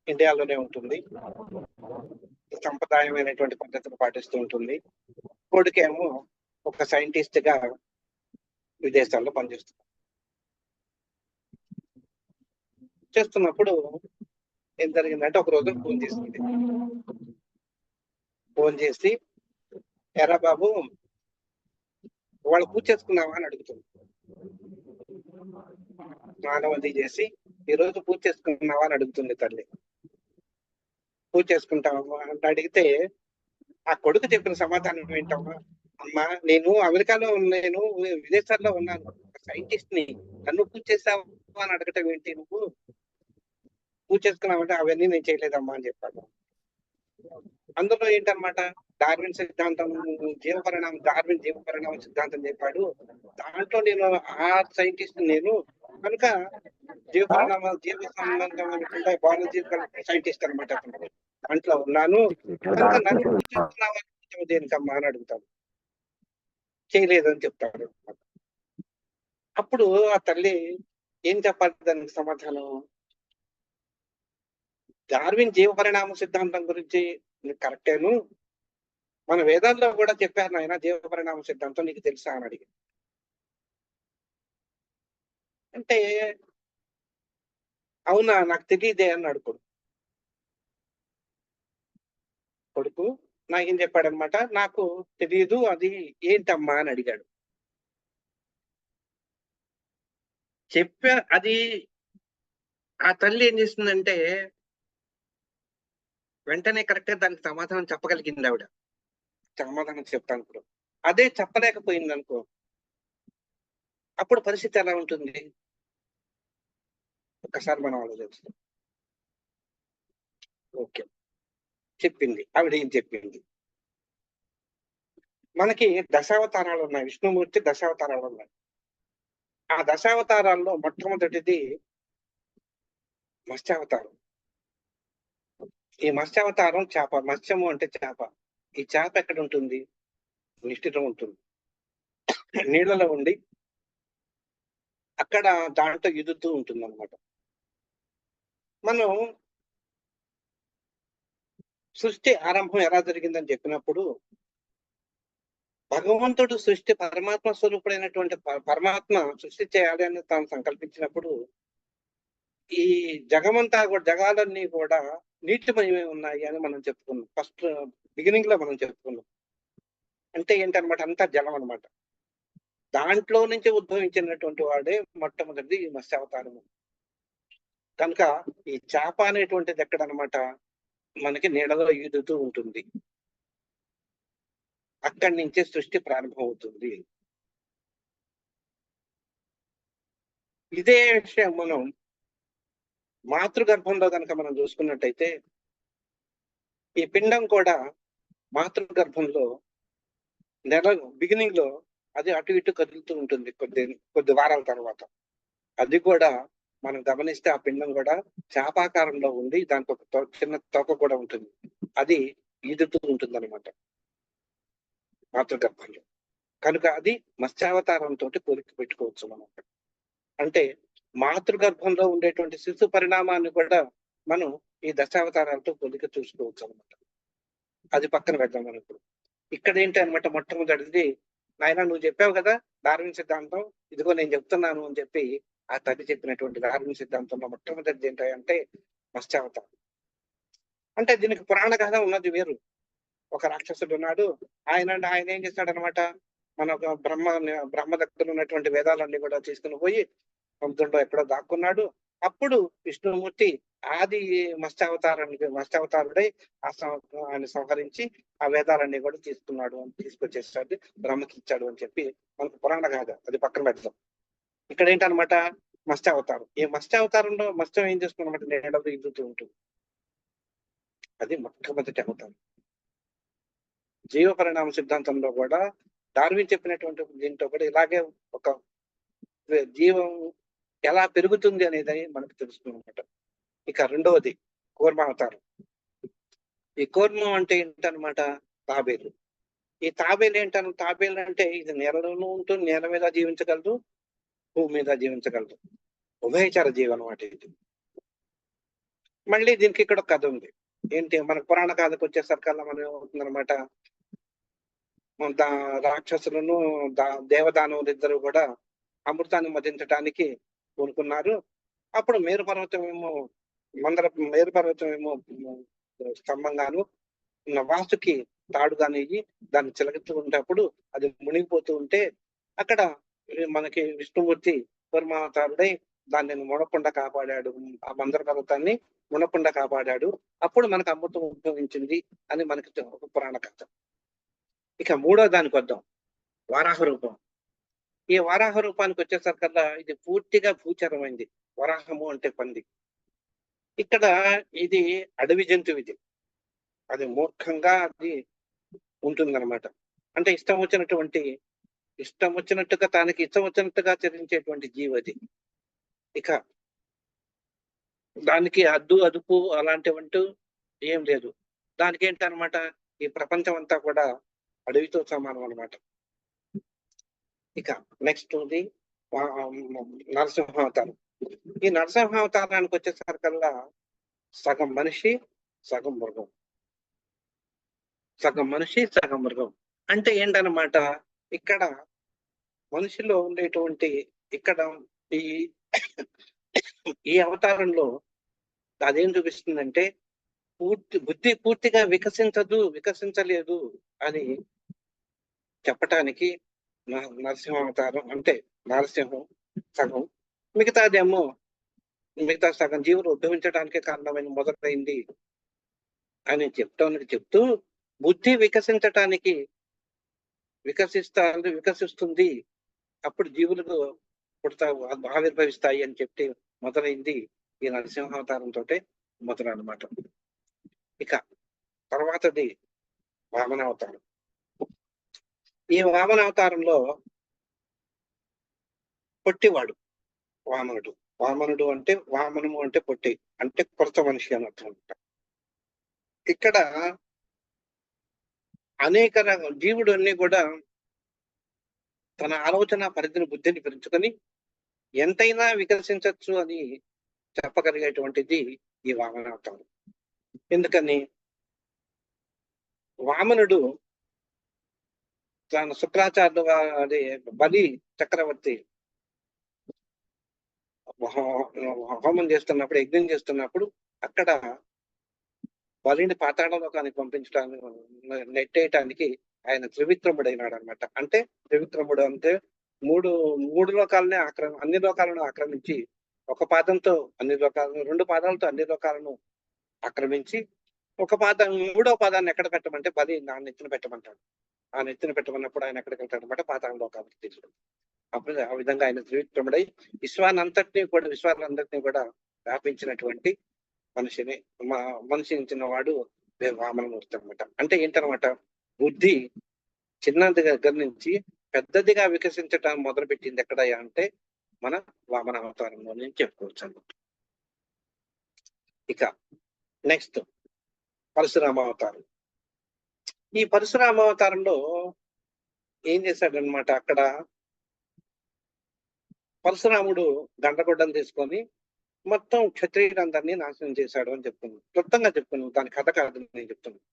ఇండియాలోనే ఉంటుంది, సంప్రదాయమైనటువంటి పద్ధతులు పాటిస్తూ ఉంటుంది. కొడుకేమో ఒక సైంటిస్ట్ గా విదేశాల్లో పనిచేస్తుంది. చేస్తున్నప్పుడు ఏం జరిగిందంటే ఒక రోజు ఫోన్ చేసి ఎరా బాబు వాళ్ళు పూజ చేసుకున్నావా అని అడుగుతుంది. స్నానం అది చేసి ఈ రోజు పూజ చేసుకున్నావా అని అడుగుతుంది తల్లి. పూజ చేసుకుంటావా అంటే అడిగితే ఆ కొడుకు చెప్పిన సమాధానం ఏంటమ్మా, అమ్మా నేను అమెరికాలో నేను విదేశాల్లో ఉన్నాను, సైంటిస్ట్ ని, నన్ను పూజ చేసావా అని అడగటం ఏంటి, నువ్వు పూజ చేసుకున్నావంటే అవన్నీ నేను చేయలేదమ్మా అని చెప్పాడు. అందులో ఏంటన్నమాట డార్విన్ జీవ పరిణామ సిద్ధాంతం చెప్పాడు. దాంట్లో నేను ఆ సైంటిస్ట్ నేను కనుక జీవ సంబంధం బయాలజికల్ సైంటిస్ట్ అనమాట. దాంట్లో ఉన్నాను కనుక నన్ను పూజ చేస్తున్నావా దేనికమ్మా అని అడుగుతాడు. చేయలేదని చెప్తాడు. అప్పుడు ఆ తల్లి ఏం చెప్పాలి దానికి సమాధానం, డార్విన్ జీవ పరిణామ సిద్ధాంతం గురించి కరెక్టేను, మన వేదాల్లో కూడా చెప్పారు నాయన జీవ పరిణామ సిద్ధాంతం, నీకు తెలుసా అని అడిగి. అంటే అవునా నాకు తెలియదే అన్నాడు కొడుకు నాకేం చెప్పాడనమాట, నాకు తెలియదు అది ఏంటమ్మా అని అడిగాడు. అది ఆ తల్లి ఏం చేస్తుందంటే వెంటనే కరెక్ట్ గా దానికి సమాధానం చెప్పగలిగింది ఆవిడ. సమాధానం చెప్తాను ఇప్పుడు. అదే చెప్పలేకపోయింది అనుకో, అప్పుడు పరిస్థితి ఎలా ఉంటుంది ఒక్కసారి మనం ఆలోచిస్తాం. ఓకే చెప్పింది ఆవిడ, ఏం చెప్పింది, మనకి దశావతారాలు ఉన్నాయి, విష్ణుమూర్తి దశావతారాలు ఉన్నాయి. ఆ దశావతారాల్లో మొట్టమొదటిది మత్స్యావతారం. ఈ మత్స్యావతారం చేప, మత్స్యము అంటే చేప. ఈ చేప ఎక్కడ ఉంటుంది, నిష్ఠలో ఉంటుంది, నీళ్ళలో ఉండి అక్కడ దాంట్లో ఎదుగుతూ ఉంటుంది అనమాట. మనం సృష్టి ఆరంభం ఎలా జరిగిందని చెప్పినప్పుడు భగవంతుడు సృష్టి పరమాత్మ స్వరూపుడైనటువంటి పరమాత్మ సృష్టి చేయాలి అని తాను సంకల్పించినప్పుడు ఈ జగమంతా కూడా జగాలన్నీ కూడా నీటిమయమై ఉన్నాయి అని మనం చెప్పుకున్నాం. ఫస్ట్ బిగినింగ్ లో మనం చెప్పుకున్నాం. అంటే ఏంటనమాట, అంతా జలం అనమాట. దాంట్లో నుంచి ఉద్భవించినటువంటి వాడే మొట్టమొదటిది ఈ మత్స్యావతారము. కనుక ఈ చేప అనేటువంటిది ఎక్కడనమాట, మనకి నీడలో ఈదుతూ ఉంటుంది. అక్కడి నుంచే సృష్టి ప్రారంభం అవుతుంది. ఇదే విషయం మనం మాతృగర్భంలో కనుక మనం చూసుకున్నట్టయితే, ఈ పిండం కూడా మాతృగర్భంలో బిగినింగ్ లో అది అటు ఇటు కదులుతూ ఉంటుంది కొద్ది వారాల తర్వాత. అది కూడా మనం గమనిస్తే ఆ పిండం కూడా చాపాకారంలో ఉండి దానికి ఒక చిన్న తోక కూడా ఉంటుంది. అది ఈదుతూ ఉంటుంది అనమాట మాతృగర్భంలో. కనుక అది మత్స్యావతారంతో పోలిక పెట్టుకోవచ్చు మనం. అంటే మాతృగర్భంలో ఉండేటువంటి శిశు పరిణామాన్ని కూడా మనం ఈ దశావతారాలతో పోలిక చూసుకోవచ్చు అనమాట. అది పక్కన పెడదాం మనం ఇప్పుడు. ఇక్కడ ఏంటి అనమాట, మొట్టమొదటిది నాయన నువ్వు చెప్పావు కదా డార్విన్ సిద్ధాంతం, ఇదిగో నేను చెప్తున్నాను అని చెప్పి ఆ తల్లి చెప్పినటువంటి డార్విన్ సిద్ధాంతంలో మొట్టమొదటిది ఏంటంటే మత్స్యావతారం. అంటే దీనికి పురాణ కథ ఉన్నది వేరు. ఒక రాక్షసుడు ఉన్నాడు. ఆయన ఏం చేస్తాడనమాట, మన బ్రహ్మ దగ్గర ఉన్నటువంటి వేదాలన్నీ కూడా తీసుకుని పోయి సముద్రంలో ఎక్కడో దాక్కున్నాడు. అప్పుడు విష్ణుమూర్తి ఆది మత్స్యావతారుడై ఆయన సంహరించి ఆ వేదాలన్నీ కూడా తీసుకొచ్చేసాడు, బ్రహ్మకి ఇచ్చాడు అని చెప్పి మనకు పురాణ గాథ. అది పక్కన పెడతాం. ఇక్కడ ఏంటనమాట మత్స్యావతారం. ఈ మత్స్యావతారంలో మత్స్యం ఏం చేస్తుందన్నమాట, నీడలో ఈదుతూ ఉంటుంది. అది మొట్టమొదటి అవతారం. జీవ పరిణామ సిద్ధాంతంలో కూడా డార్విన్ చెప్పినటువంటి దీంట్లో కూడా ఇలాగే ఒక జీవం ఎలా పెరుగుతుంది అనేది మనకు తెలుస్తుంది అనమాట. ఇక రెండవది కూర్మావతారం. ఈ కూర్మం అంటే ఏంటనమాట, తాబేలు. ఈ తాబేలు తాబేలు అంటే ఇది నేలలోనూ ఉంటుంది, నేల మీద జీవించగలదు, భూమి మీద జీవించగలదు. ఉభయచర జీవి అనమాట ఇది. మళ్ళీ దీనికి ఇక్కడ కథ ఉంది. ఏంటి, మన పురాణ కథకు వచ్చేసరికల్లా మనం ఏమవుతుందనమాట, రాక్షసులను దేవదానవులు ఇద్దరు కూడా అమృతాన్ని మదించడానికి కోరుకున్నారు. అప్పుడు మేరు పర్వతం ఏమో స్తంభంగాను, వాసుకి తాడుగాని దాన్ని చిలకట్టుకునేటప్పుడు అది మునిగిపోతూ ఉంటే అక్కడ మనకి విష్ణుమూర్తి కూర్మావతారుడై దాన్ని మునకుండా కాపాడాడు. ఆ మందర పర్వతాన్ని మునకుండా కాపాడాడు. అప్పుడు మనకు అమృతం ఉద్భవించింది అని మనకి ఒక పురాణ కథ. ఇక మూడో దానికి వద్దాం, వారాహ రూపం. ఈ వరాహ రూపానికి వచ్చేసరికల్లా ఇది పూర్తిగా భూచరమైంది. వరాహము అంటే పంది. ఇక్కడ ఇది అడవి జంతువు. అది మూర్ఖంగా అది ఉంటుందన్నమాట. అంటే ఇష్టం వచ్చినట్టుగా తానికి ఇష్టం వచ్చినట్టుగా చరించేటువంటి జీవి అది. ఇక దానికి అదుపు అలాంటివంటూ ఏం లేదు. దానికి ఏంటనమాట, ఈ ప్రపంచం అంతా కూడా అడవితో సమానం అనమాట. ఇక నెక్స్ట్ ఉంది నరసింహావతారం. ఈ నరసింహావతారానికి వచ్చేసరికల్లా సగం మనిషి సగం మృగం. సగం మనిషి సగం మృగం అంటే ఏంటనమాట, ఇక్కడ మనిషిలో ఉండేటువంటి ఇక్కడ ఈ ఈ అవతారంలో అదేం చూపిస్తుందంటే బుద్ధి పూర్తిగా వికసించలేదు అని చెప్పటానికి నరసింహావతారం అంటే నరసింహం సగం, మిగతా సగం జీవులు ఉద్భవించడానికే కారణమైన మొదలైంది అని చెప్తూ బుద్ధి వికసిస్తుంది, అప్పుడు జీవులకు ఆవిర్భవిస్తాయి అని చెప్పి మొదలైంది ఈ నరసింహావతారంతో మొదలన్నమాట. ఇక తర్వాతది వామనావతారం. ఈ వామనావతారంలో పొట్టివాడు వామనుడు అంటే వామనము అంటే పొట్టి అంటే కొత్త మనిషి అని అర్థం అనమాట. ఇక్కడ అనేక జీవుడు అన్ని కూడా తన ఆలోచన పరిధిని బుద్ధిని పెంచుకొని ఎంతైనా వికసించవచ్చు అని చెప్పగలిగేటువంటిది ఈ వామనావతారం. ఎందుకని, వామనుడు తన శుక్రాచార్యులు అది బలి చక్రవర్తి హోమం చేస్తున్నప్పుడు, యజ్ఞం చేస్తున్నప్పుడు అక్కడ బలిని పాతాళలోకానికి పంపించడానికి నెట్టేయటానికి ఆయన త్రివిక్రముడైనాడు అనమాట. అంటే త్రివిక్రముడు అంటే మూడు మూడు లోకాలనే అన్ని లోకాలను ఆక్రమించి ఒక పాదంతో అన్ని లోకాలను, రెండు పాదాలతో అన్ని లోకాలను ఆక్రమించి ఒక పాదం మూడో పాదాన్ని ఎక్కడ పెట్టమంటే బలి నా నెత్తిన పెట్టమంటాడు. ఆ నెత్తిన పెట్టమన్నప్పుడు ఆయన ఎక్కడికి వెళ్తాడు అనమాట, పాతాళ లోకానికి తీసుకుంటాడు. అప్పుడు ఆ విధంగా ఆయన త్రివిక్రముడై విశ్వాలందరినీ కూడా వ్యాపించినటువంటి మనిషిని మనిషించిన వాడు వామనమూర్తి అనమాట. అంటే ఏంటనమాట, బుద్ధి చిన్న దగ్గర నుంచి పెద్దదిగా వికసించటం మొదలు పెట్టింది ఎక్కడయ్యా అంటే మన వామన అవతారంలో నుంచి చెప్పుకోవచ్చు అన్నమాట. ఇక నెక్స్ట్ పరశురామ అవతారం. ఈ పరశురామ అవతారంలో ఏం చేశాడనమాట, అక్కడ పరశురాముడు గండ్రగొడ్డలు తీసుకొని మొత్తం క్షత్రియులందరినీ నాశనం చేశాడు అని చెప్తున్నాను. క్లుప్తంగా చెప్తున్నాను, దాని కథ కాదు నేను చెప్తున్నాను.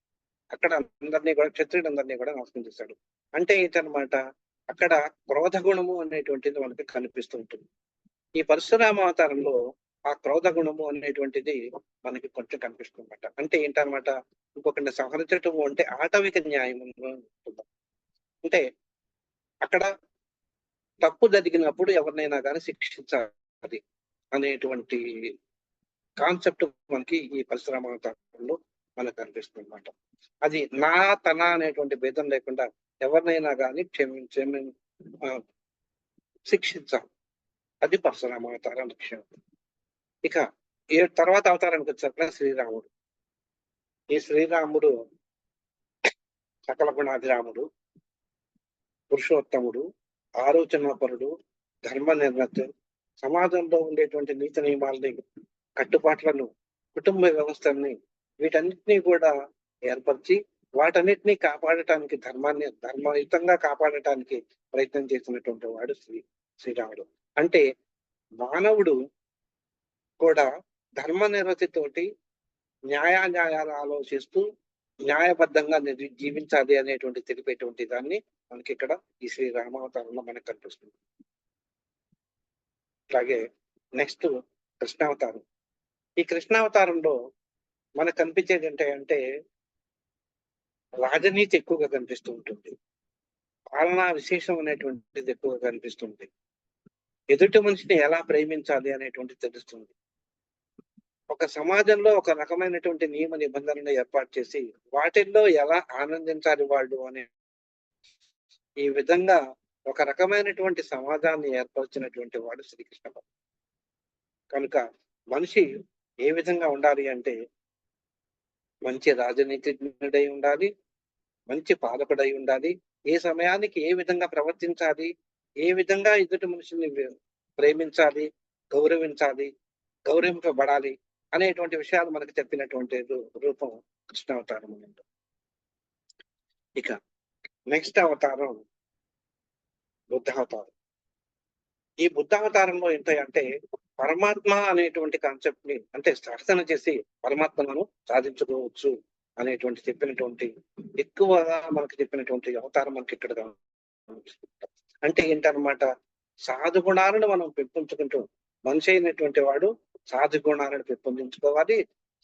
అక్కడ అందరినీ కూడా క్షత్రియులందరినీ కూడా నాశనం చేశాడు. అంటే ఏంటనమాట, అక్కడ క్రోధ గుణము అనేటువంటిది మనకి కనిపిస్తూ ఉంటుంది. ఈ పరశురామ అవతారంలో ఆ క్రోధ గుణము అనేటువంటిది మనకి కొంచెం కనిపిస్తుందన్నమాట. అంటే ఏంటనమాట, ఇంకొకరిని సంహరించటము అంటే ఆటవిక న్యాయం అంటే అక్కడ తప్పు జరిగినప్పుడు ఎవరినైనా కానీ శిక్షించాలి అనేటువంటి కాన్సెప్ట్ మనకి ఈ పరశురామ అవతారంలో మనకు కనిపిస్తుంది అన్నమాట. అది నా తన అనేటువంటి భేదం లేకుండా ఎవరినైనా కానీ శిక్షించాలి. అది పరశురామ అవతారం లక్ష్యం. ఇక ఈ తర్వాత అవతారానికి వచ్చాక శ్రీరాముడు. ఈ శ్రీరాముడు సకల గుణాధిరాముడు, పురుషోత్తముడు, ఆలోచనాపరుడు, ధర్మ నిర్ణత, సమాజంలో ఉండేటువంటి నీతి నియమాలని, కట్టుబాట్లను, కుటుంబ వ్యవస్థల్ని వీటన్నిటినీ కూడా ఏర్పరిచి వాటన్నిటినీ కాపాడటానికి ధర్మయుతంగా కాపాడటానికి ప్రయత్నం చేసినటువంటి వాడు శ్రీరాముడు. అంటే మానవుడు కూడా ధర్మ నిర్వతితోటి న్యాయాలు ఆలోచిస్తూ న్యాయబద్ధంగా జీవించాలి అనేటువంటి తెలిపేటువంటి దాన్ని మనకి ఇక్కడ ఈ శ్రీరామావతారంలో మనకు కనిపిస్తుంది. అలాగే నెక్స్ట్ కృష్ణావతారం. ఈ కృష్ణావతారంలో మనకు కనిపించేది ఏంటంటే రాజనీతి ఎక్కువగా కనిపిస్తూ ఉంటుంది, పాలనా విశేషం అనేటువంటిది ఎక్కువగా కనిపిస్తుంది, ఎదుటి మనిషిని ఎలా ప్రేమించాలి అనేటువంటిది తెలుస్తుంది. ఒక సమాజంలో ఒక రకమైనటువంటి నియమ నిబంధనలను ఏర్పాటు చేసి వాటిల్లో ఎలా ఆనందించాలి వాళ్ళు అనే ఈ విధంగా ఒక రకమైనటువంటి సమాజాన్ని ఏర్పరిచినటువంటి వాడు శ్రీకృష్ణ. కనుక మనిషి ఏ విధంగా ఉండాలి అంటే మంచి రాజనీతిజ్ఞుడై ఉండాలి, మంచి పాలకుడై ఉండాలి, ఏ సమయానికి ఏ విధంగా ప్రవర్తించాలి, ఏ విధంగా ఎదుటి మనిషిని ప్రేమించాలి, గౌరవించాలి, గౌరవింపబడాలి అనేటువంటి విషయాలు మనకు చెప్పినటువంటి రూపం కృష్ణావతారం. ఇక నెక్స్ట్ అవతారం బుద్ధావతారం. ఈ బుద్ధావతారంలో ఏంటంటే పరమాత్మ అనేటువంటి కాన్సెప్ట్ ని అంటే సాధన చేసి పరమాత్మను సాధించుకోవచ్చు అనేటువంటి చెప్పినటువంటి ఎక్కువగా మనకు చెప్పినటువంటి అవతారం మనకి ఇక్కడ అంటే ఏంటనమాట, సాధు గుణాలను మనం పెంపొంచుకుంటూ మనిషి అయినటువంటి వాడు సాధు గుణాలను పెంపొందించుకోవాలి,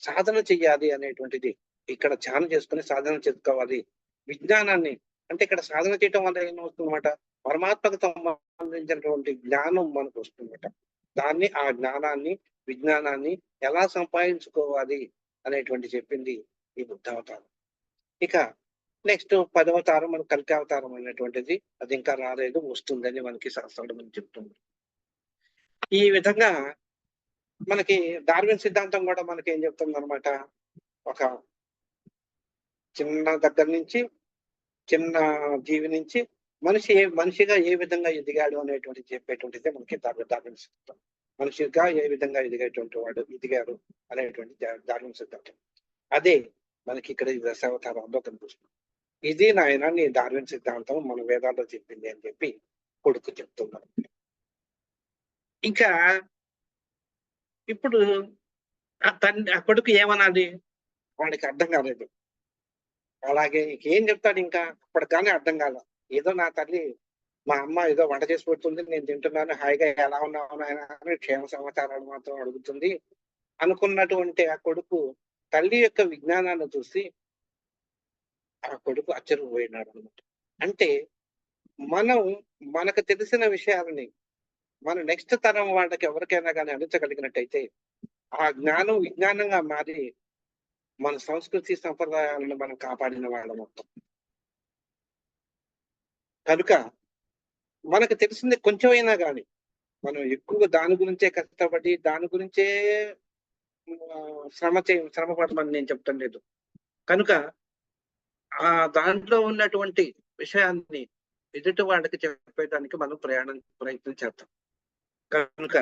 సాధన చెయ్యాలి అనేటువంటిది ఇక్కడ ధ్యానం చేసుకుని సాధన చేసుకోవాలి. విజ్ఞానాన్ని అంటే ఇక్కడ సాధన చేయటం వల్ల ఏమవుతుందన్నమాట, పరమాత్మకు సంబంధించినటువంటి జ్ఞానం మనకు వస్తుందన్నమాట. దాన్ని ఆ జ్ఞానాన్ని విజ్ఞానాన్ని ఎలా సంపాదించుకోవాలి అనేటువంటి చెప్పింది ఈ బుద్ధావతారం. ఇక నెక్స్ట్ 10వ అవతారం మనకు కలికి అవతారం అనేటువంటిది, అది ఇంకా రాలేదు, వస్తుందని మనకి శాస్త్రాలు మనకి చెప్తుంది. ఈ విధంగా మనకి డార్విన్ సిద్ధాంతం కూడా మనకి ఏం చెప్తుంది అనమాట, ఒక చిన్న దగ్గర నుంచి చిన్న జీవి నుంచి మనిషిగా ఏ విధంగా ఎదిగాడు అనేటువంటి చెప్పేటువంటిదే మనకి డార్విన్ సిద్ధాంతం. మనిషిగా ఏ విధంగా ఎదిగారు అనేటువంటి డార్విన్ సిద్ధాంతం. అదే మనకి ఇక్కడ ఈ దశావతారంలో కనిపిస్తుంది. ఇది నాయన నీ డార్విన్ సిద్ధాంతం మన వేదాల్లో చెప్పింది అని చెప్పి కొడుకు చెప్తున్నారు. ఇంకా ఇప్పుడు ఆ కొడుకు ఏమనాలి, వాడికి అర్థం కాలేదు. అలాగే ఏం చెప్తాడు ఇంకా అప్పటికి కానీ అర్థం కాల. ఏదో నా తల్లి మా అమ్మ ఏదో వంట చేసి పెడుతుంది, నేను తింటున్నాను హాయిగా, ఎలా ఉన్నావు నాయనా అని క్షేమ సమాచారాలు మాత్రం అడుగుతుంది అనుకున్నటువంటి ఆ కొడుకు తల్లి యొక్క విజ్ఞానాన్ని చూసి ఆ కొడుకు ఆశ్చర్యపోయినాడు అనమాట. అంటే మనం మనకు తెలిసిన విషయాలని మన నెక్స్ట్ తరం వాళ్ళకి ఎవరికైనా కానీ అందించగలిగినట్టయితే ఆ జ్ఞానం విజ్ఞానంగా మారి మన సంస్కృతి సంప్రదాయాలను మనం కాపాడిన వాళ్ళం మొత్తం. కనుక మనకు తెలిసింది కొంచెమైనా గాని మనం ఎక్కువ దాని గురించే కష్టపడి దాని గురించే శ్రమ పడమని నేను చెప్తాను లేదు. కనుక ఆ దాంట్లో ఉన్నటువంటి విషయాన్ని ఎదుటి వాళ్ళకి చెప్పేదానికి మనం ప్రయత్నం చేద్దాం. కనుక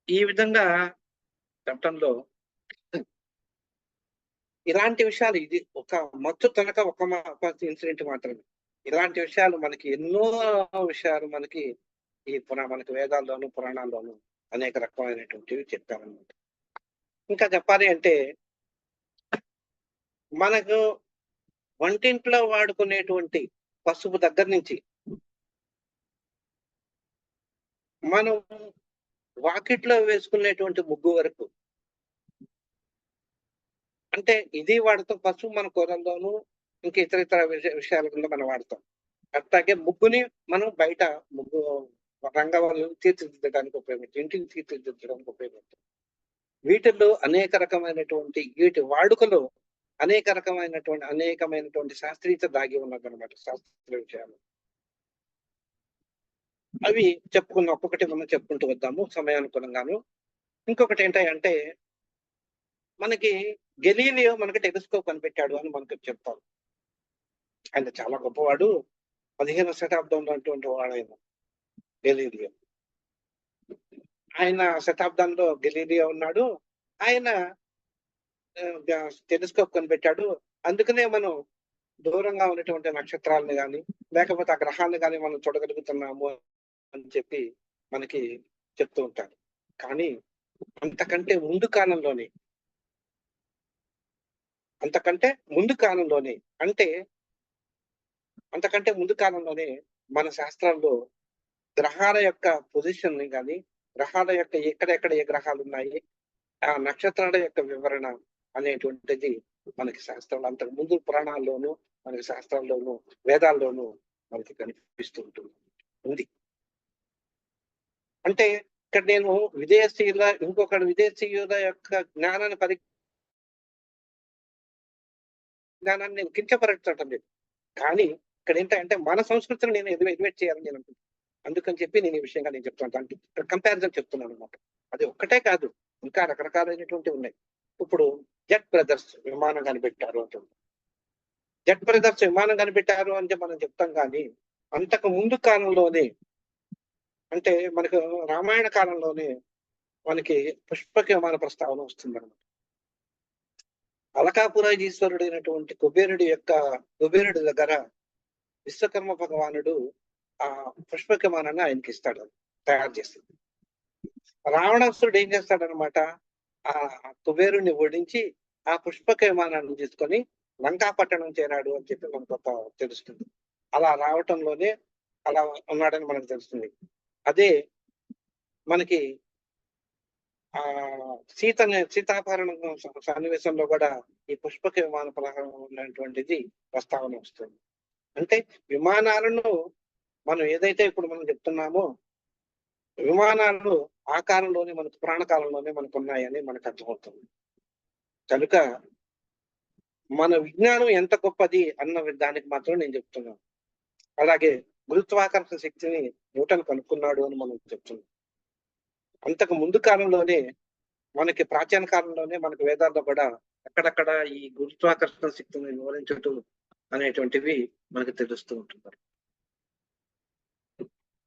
ఈ విధంగా చెప్పడంలో ఇలాంటి విషయాలు, ఇది ఒక మత్తు తనక ఒక ఇన్సిడెంట్ మాత్రమే. ఇలాంటి విషయాలు మనకి ఎన్నో విషయాలు మనకి మనకి వేదాల్లోనూ పురాణాల్లోనూ అనేక రకమైనటువంటివి చెప్పారన్నమాట. ఇంకా చెప్పాలి అంటే మనకు వంటింట్లో వాడుకునేటువంటి పసుపు దగ్గర నుంచి మనం వాకిట్లో వేసుకునేటువంటి ముగ్గు వరకు, అంటే ఇది వాడతాం. పసుపు మన కూరల్లోనూ ఇంకా ఇతర విషయాల కింద మనం వాడతాం. అట్లాగే ముగ్గుని మనం బయట ముగ్గు రంగవల్లుని తీర్చిదిద్దడానికి ఉపయోగిస్తాం, ఇంటిని తీర్చిదిద్దడానికి ఉపయోగిస్తాం. వీటిల్లో అనేక రకమైనటువంటి వీటి వాడుకలో అనేకమైనటువంటి శాస్త్రీయత దాగి ఉన్నదన్నమాట. శాస్త్రీయ విషయాలు అవి ఒక్కొక్కటి మనం చెప్పుకుంటూ వద్దాము సమయానుకూలంగాను. ఇంకొకటి ఏంటంటే మనకి గెలీలియో మనకి టెలిస్కోప్ కనిపెట్టాడు అని మనకు చెప్తారు. ఆయన చాలా గొప్పవాడు, 15వ శతాబ్దంలో ఉన్నటువంటి వాడు ఆయన గెలీలియో. ఆయన శతాబ్దంలో గెలీలియో ఉన్నాడు. ఆయన టెలిస్కోప్ కనిపెట్టాడు. అందుకనే మనం దూరంగా ఉన్నటువంటి నక్షత్రాలను కానీ లేకపోతే ఆ గ్రహాలను కానీ మనం చూడగలుగుతున్నాము అని చెప్పి మనకి చెప్తూ ఉంటారు. కానీ అంతకంటే ముందు కాలంలోనే మన శాస్త్రాల్లో గ్రహాల యొక్క పొజిషన్ ని కానీ, గ్రహాల యొక్క ఎక్కడెక్కడ ఏ గ్రహాలు ఉన్నాయి, ఆ నక్షత్రాల యొక్క వివరణ అనేటువంటిది మనకి శాస్త్రంలో అంతకు ముందు పురాణాల్లోనూ మనకి శాస్త్రాల్లోనూ వేదాల్లోనూ మనకి కనిపిస్తూ ఉంది. అంటే ఇక్కడ నేను విదేశీయుల యొక్క జ్ఞానాన్ని నేను కించపరచడం లేదు. కానీ ఇక్కడ ఏంటంటే మన సంస్కృతిని నేను ఎలివేట్ చేయాలని నేను అనుకుంటున్నాను. అందుకని చెప్పి నేను ఈ విషయంగా నేను చెప్తాను. దానికి కంపారిజన్ చెప్తున్నాను అనమాట. అది ఒక్కటే కాదు, ఇంకా రకరకాలైనటువంటివి ఉన్నాయి. ఇప్పుడు జెట్ బ్రదర్స్ విమానం కనిపెట్టారు అంటుంది. జెట్ బ్రదర్స్ విమానం కనిపెట్టారు అంటే మనం చెప్తాం. కానీ అంతకు ముందు కాలంలోనే, అంటే మనకు రామాయణ కాలంలోనే మనకి పుష్పక విమాన ప్రస్తావన వస్తుందన్నమాట. అలకాపురాజీశ్వరుడైనటువంటి కుబేరుడి దగ్గర విశ్వకర్మ భగవానుడు ఆ పుష్పక విమానాన్ని ఆయనకి ఇస్తాడు, తయారు చేస్తుంది. రావణాసురుడు ఏం చేస్తాడనమాట, ఆ కుబేరుణ్ణి ఓడించి ఆ పుష్పక విమానాన్ని తీసుకొని లంకాపట్టణం చేరాడు అని చెప్పి మనకు తెలుస్తుంది. అలా రావటంలోనే అలా ఉన్నాడని మనకు తెలుస్తుంది. అదే మనకి ఆ సీతాపహరణం సన్నివేశంలో కూడా ఈ పుష్పక విమాన ప్రహారం ఉన్నటువంటిది ప్రస్తావన వస్తుంది. అంటే విమానాలను మనం ఏదైతే ఇప్పుడు మనం చెప్తున్నామో, విమానాలు ఆ కాలంలోనే మనకు పురాణ కాలంలోనే మనకు ఉన్నాయని మనకు అర్థమవుతుంది. కనుక మన విజ్ఞానం ఎంత గొప్పది అన్న దానికి మాత్రం నేను చెప్తున్నాను. అలాగే గురుత్వాకర్షణ శక్తిని న్యూటన్ కనుక్కున్నాడు అని మనం చెప్తున్నాం. అంతకు ముందు కాలంలోనే మనకి ప్రాచీన కాలంలోనే మనకు వేదాల్లో కూడా అక్కడక్కడ ఈ గురుత్వాకర్షణ శక్తిని వివరించటం అనేటువంటివి మనకు తెలుస్తూ ఉంటున్నారు.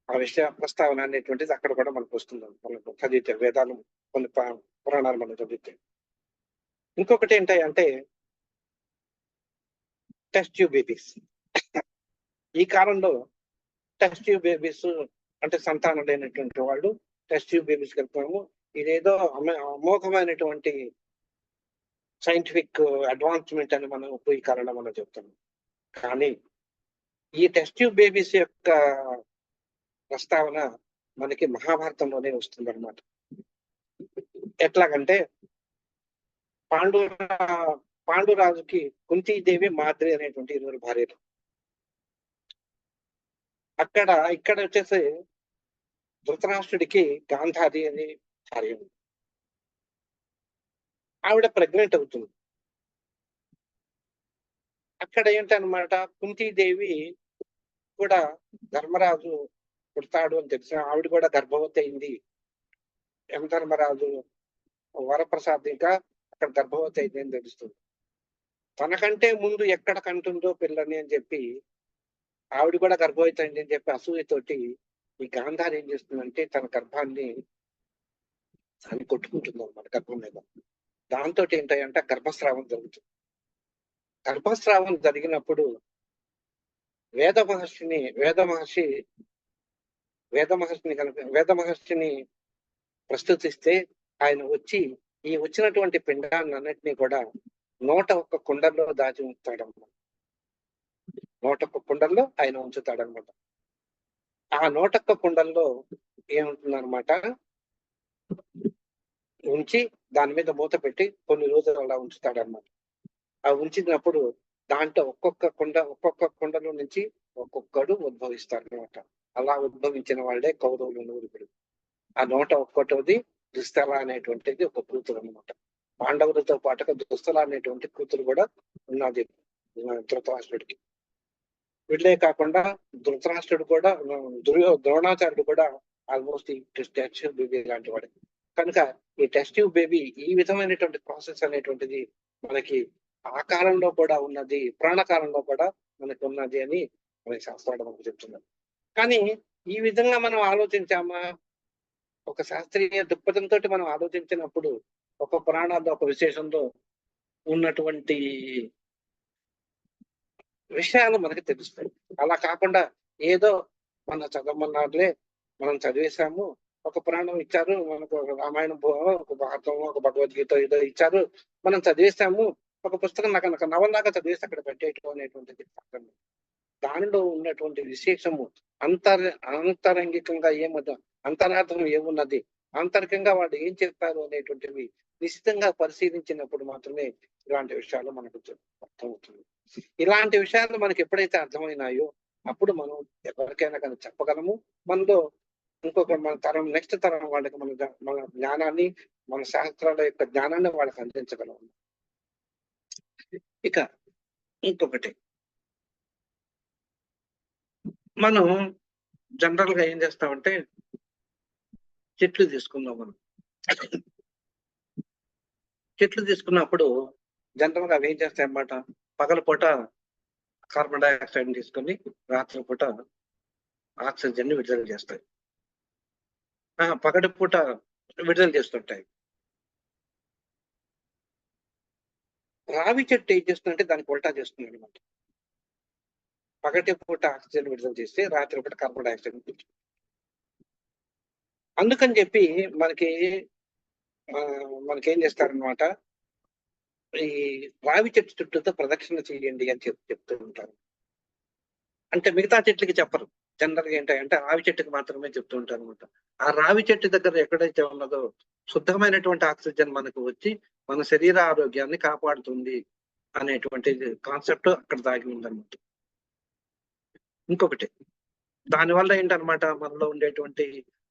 ఆ విషయ ప్రస్తావన అనేటువంటిది అక్కడ కూడా మనకు వస్తుంది. మనకు చదివితే వేదాలు కొన్ని పురాణాలు మనం చదివితే. ఇంకొకటి ఏంటంటే టెస్ట్ ట్యూబ్ బేబీస్. ఈ కాలంలో టెస్ట్ ట్యూబ్ బేబీస్ అంటే సంతానం లేనటువంటి వాళ్ళు టెస్ట్ ట్యూబ్ బేబీస్ కలుపుతాము. ఇదేదో అమోఘమైనటువంటి సైంటిఫిక్ అడ్వాన్స్మెంట్ అని మనం ఈ కాలంలో మనం చెప్తున్నాం. కానీ ఈ టెస్ట్ ట్యూబ్ బేబీస్ యొక్క ప్రస్తావన మనకి మహాభారతంలోనే వస్తుంది అనమాట. ఎట్లాగంటే పాండు పాండురాజుకి కుంతీదేవి, మాద్రి అనేటువంటి 2 భార్యలు. ఇక్కడ వచ్చేసి ధృతరాష్ట్రుడికి గాంధారి అనే భార్య ఉంది. ఆవిడ ప్రెగ్నెంట్ అవుతుంది. అక్కడ ఏంటనమాట, కుంతీదేవి కూడా ధర్మరాజు పుడతాడు అని తెలిసిన ఆవిడ కూడా గర్భవతి అయింది. యమధర్మరాజు వరప్రసాదిగా అక్కడ గర్భవతి అయింది అని తెలుస్తుంది. తనకంటే ముందు ఎక్కడ కంటుందో పిల్లని అని చెప్పి ఆవిడ కూడా గర్భవతి అయింది అని చెప్పి అసూయతోటి ఈ గాంధారి ఏం చేస్తుందంటే తన గర్భాన్ని దాన్ని కొట్టుకుంటుంది అనమాట గర్భం మీద. దాంతో ఏంటంటే గర్భస్రావం జరుగుతుంది. గర్భస్రావం జరిగినప్పుడు వేద మహర్షిని ప్రస్తుతిస్తే ఆయన వచ్చి ఈ వచ్చినటువంటి పిండాలన్నింటినీ కూడా 101 కుండల్లో దాచి ఉంచుతాడన్నమాట. 101 కుండల్లో ఆయన ఉంచుతాడనమాట. ఆ 101 కుండల్లో ఏముంటుందన్నమాట, ఉంచి దాని మీద మూత పెట్టి కొన్ని రోజులు అలా ఉంచుతాడన్నమాట. ఆ ఉంచినప్పుడు దాంట్లో ఒక్కొక్క కుండలో నుంచి ఒక్కొక్కడు ఉద్భవిస్తాడనమాట. అలా ఉద్భవించిన వాళ్ళే కౌరవులు నూరుగురు. ఆ 101ది దుస్తల అనేటువంటిది ఒక కూతురు అనమాట. పాండవులతో పాటుగా దుస్తల అనేటువంటి కూతురు కూడా ఉన్నది ధృతరాష్ట్రుడికి. వీళ్ళే కాకుండా ధృతరాష్ట్రుడు కూడా ద్రోణాచార్యుడు కూడా ఆల్మోస్ట్ ఈ టెస్ట్ ట్యూబ్ బేబీ లాంటి వాడు. కనుక ఈ టెస్ట్ ట్యూబ్ బేబీ ఈ విధమైనటువంటి ప్రాసెస్ అనేటువంటిది మనకి ఆ కాలంలో కూడా ఉన్నది, ప్రాణకాలంలో కూడా మనకి ఉన్నది అని మన శాస్త్రాలు మనకు చెప్తున్నారు. కానీ ఈ విధంగా మనం ఆలోచించామా, ఒక శాస్త్రీయ దృక్పథంతో మనం ఆలోచించినప్పుడు ఒక పురాణాల్లో ఒక విశేషంలో ఉన్నటువంటి విషయాలు మనకి తెలుస్తాయి. అలా కాకుండా ఏదో మన చదవమన్నారులే, మనం చదివేశాము, ఒక పురాణం ఇచ్చారు మనకు, ఒక రామాయణం, ఒక భారతం, ఒక భగవద్గీత ఏదో ఇచ్చారు, మనం చదివేశాము, ఒక పుస్తకం నాకు నవలాగా చదివేసి అక్కడ పెట్టేయటం అనేటువంటిది పక్కన. దానిలో ఉన్నటువంటి విశేషము అంతరంగికంగా అంతరార్థం ఏమున్నది, ఆంతరికంగా వాళ్ళు ఏం చెప్తారు అనేటువంటివి నిశ్చితంగా పరిశీలించినప్పుడు మాత్రమే ఇలాంటి విషయాలు మనకు అర్థమవుతుంది. ఇలాంటి విషయాలు మనకి ఎప్పుడైతే అర్థమైనాయో అప్పుడు మనం ఎవరికైనా కానీ చెప్పగలము. మనలో మన తరం, నెక్స్ట్ తరం వాళ్ళకి మన జ్ఞానాన్ని, మన శాస్త్రాల యొక్క జ్ఞానాన్ని వాళ్ళకి అందించగలము. ఇక ఇంకొకటి, మనం జనరల్ గా ఏం చేస్తామంటే చెట్లు తీసుకున్నాం. మనం చెట్లు తీసుకున్నప్పుడు జనరల్ గా అవి ఏం చేస్తాయి అన్నమాట, పగలపూట కార్బన్ డైఆక్సైడ్ తీసుకొని రాత్రిపూట ఆక్సిజన్ ని విడుదల చేస్తాయి. పగటిపూట విడుదల చేస్తుంటాయి. రావి చెట్టు ఏం చేస్తుందంటే దానికి ఉల్టా చేస్తుంది అనమాట. పగటి పూట ఆక్సిజన్ విడుదల చేస్తే రాత్రిపూట కార్బన్ డైఆక్సైడ్ పీల్చుకుంటుంది. అందుకని చెప్పి మనకేం చేస్తారనమాట, ఈ రావి చెట్టు చుట్టూతో ప్రదక్షిణ చేయండి అని చెప్తూ ఉంటారు. అంటే మిగతా చెట్లకి చెప్పరు. జనరల్ గా ఏంటంటే రావి చెట్టుకి మాత్రమే చెప్తూ ఉంటారు అనమాట. ఆ రావి చెట్టు దగ్గర ఎక్కడైతే ఉన్నదో శుద్ధమైనటువంటి ఆక్సిజన్ మనకు వచ్చి మన శరీర ఆరోగ్యాన్ని కాపాడుతుంది అనేటువంటి కాన్సెప్ట్ అక్కడ దాగి ఉందన్నమాట. ఇంకొకటి, దానివల్ల ఏంటనమాట, మనలో ఉండేటువంటి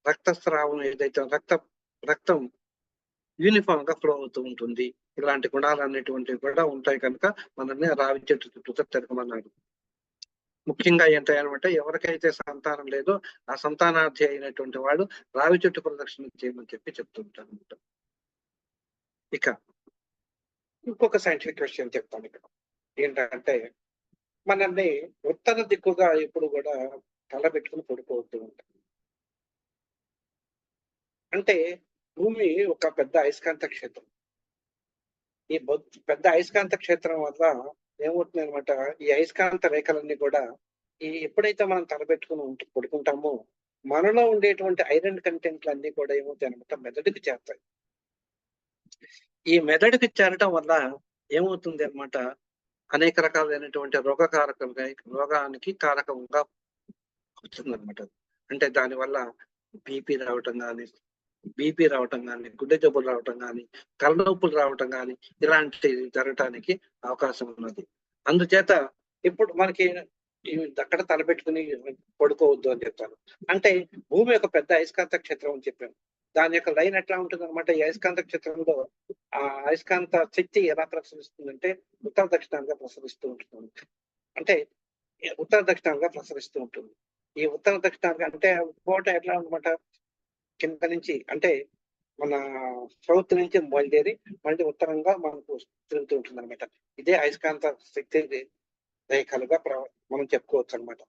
రక్తస్రావం ఏదైతే రక్తం యూనిఫామ్ గా ఫ్లో అవుతూ ఉంటుంది. ఇలాంటి గుణాలు అనేటువంటివి కూడా ఉంటాయి కనుక మనల్ని రావి చెట్టు చుట్టూ తిరగమన్నారు. ముఖ్యంగా ఏంటంటే ఎవరికైతే సంతానం లేదో ఆ సంతానార్థి అయినటువంటి వాడు రావి చెట్టు ప్రదక్షిణ చేయమని చెప్తుంటారు అనమాట. ఇక ఇంకొక సైంటిఫిక్ విషయం చెప్తాను ఇక్కడ. ఏంటంటే మనల్ని ఉత్తర దిక్కుగా ఎప్పుడు కూడా తల పెట్టుకుని పడుకోవద్దు ఉంటాం. అంటే భూమి ఒక పెద్ద అయస్కాంత క్షేత్రం. ఈ పెద్ద అయస్కాంత క్షేత్రం వల్ల ఏమవుతుంది అనమాట, ఈ అయస్కాంత రేఖలన్నీ కూడా ఎప్పుడైతే మనం తలపెట్టుకుని పడుకుంటామో మనలో ఉండేటువంటి ఐరన్ కంటెంట్లు అన్ని కూడా ఏమవుతాయి అనమాట, మెదడుకి చేస్తాయి. ఈ మెదడుకి చేరటం వల్ల ఏమవుతుంది అన్నమాట, అనేక రకాలైనటువంటి రోగానికి కారకంగా అవుతుందన్నమాట. అంటే దానివల్ల బీపీ రావటం గాని, గుండె జబ్బులు రావటం గాని, తలనొప్పులు రావటం గాని, ఇలాంటివి జరగటానికి అవకాశం ఉన్నది. అందుచేత ఇప్పుడు మనకి అక్కడ తలపెట్టుకుని పడుకోవద్దు అని చెప్తాను. అంటే భూమి ఒక పెద్ద అయస్కాంత క్షేత్రం అని చెప్పాను. దాని యొక్క లైన్ ఎట్లా ఉంటుందన్నమాట, ఈ అయస్కాంత క్షేత్రంలో ఆ అయస్కాంత శక్తి ఎలా ప్రసరిస్తుందంటే ఉత్తర దక్షిణాలుగా ప్రసరిస్తూ ఉంటుంది. అంటే ఉత్తర దక్షిణాలుగా ప్రసరిస్తూ ఉంటుంది. ఈ ఉత్తర దక్షిణాలుగా అంటే పూట ఎట్లా అనమాట, కింద నుంచి అంటే మన సౌత్ నుంచి బయలుదేరి మళ్ళీ ఉత్తరంగా మనకు తిరుగుతూ ఉంటుంది అనమాట. ఇదే అయస్కాంత శక్తి రేఖలుగా మనం చెప్పుకోవచ్చు అనమాట.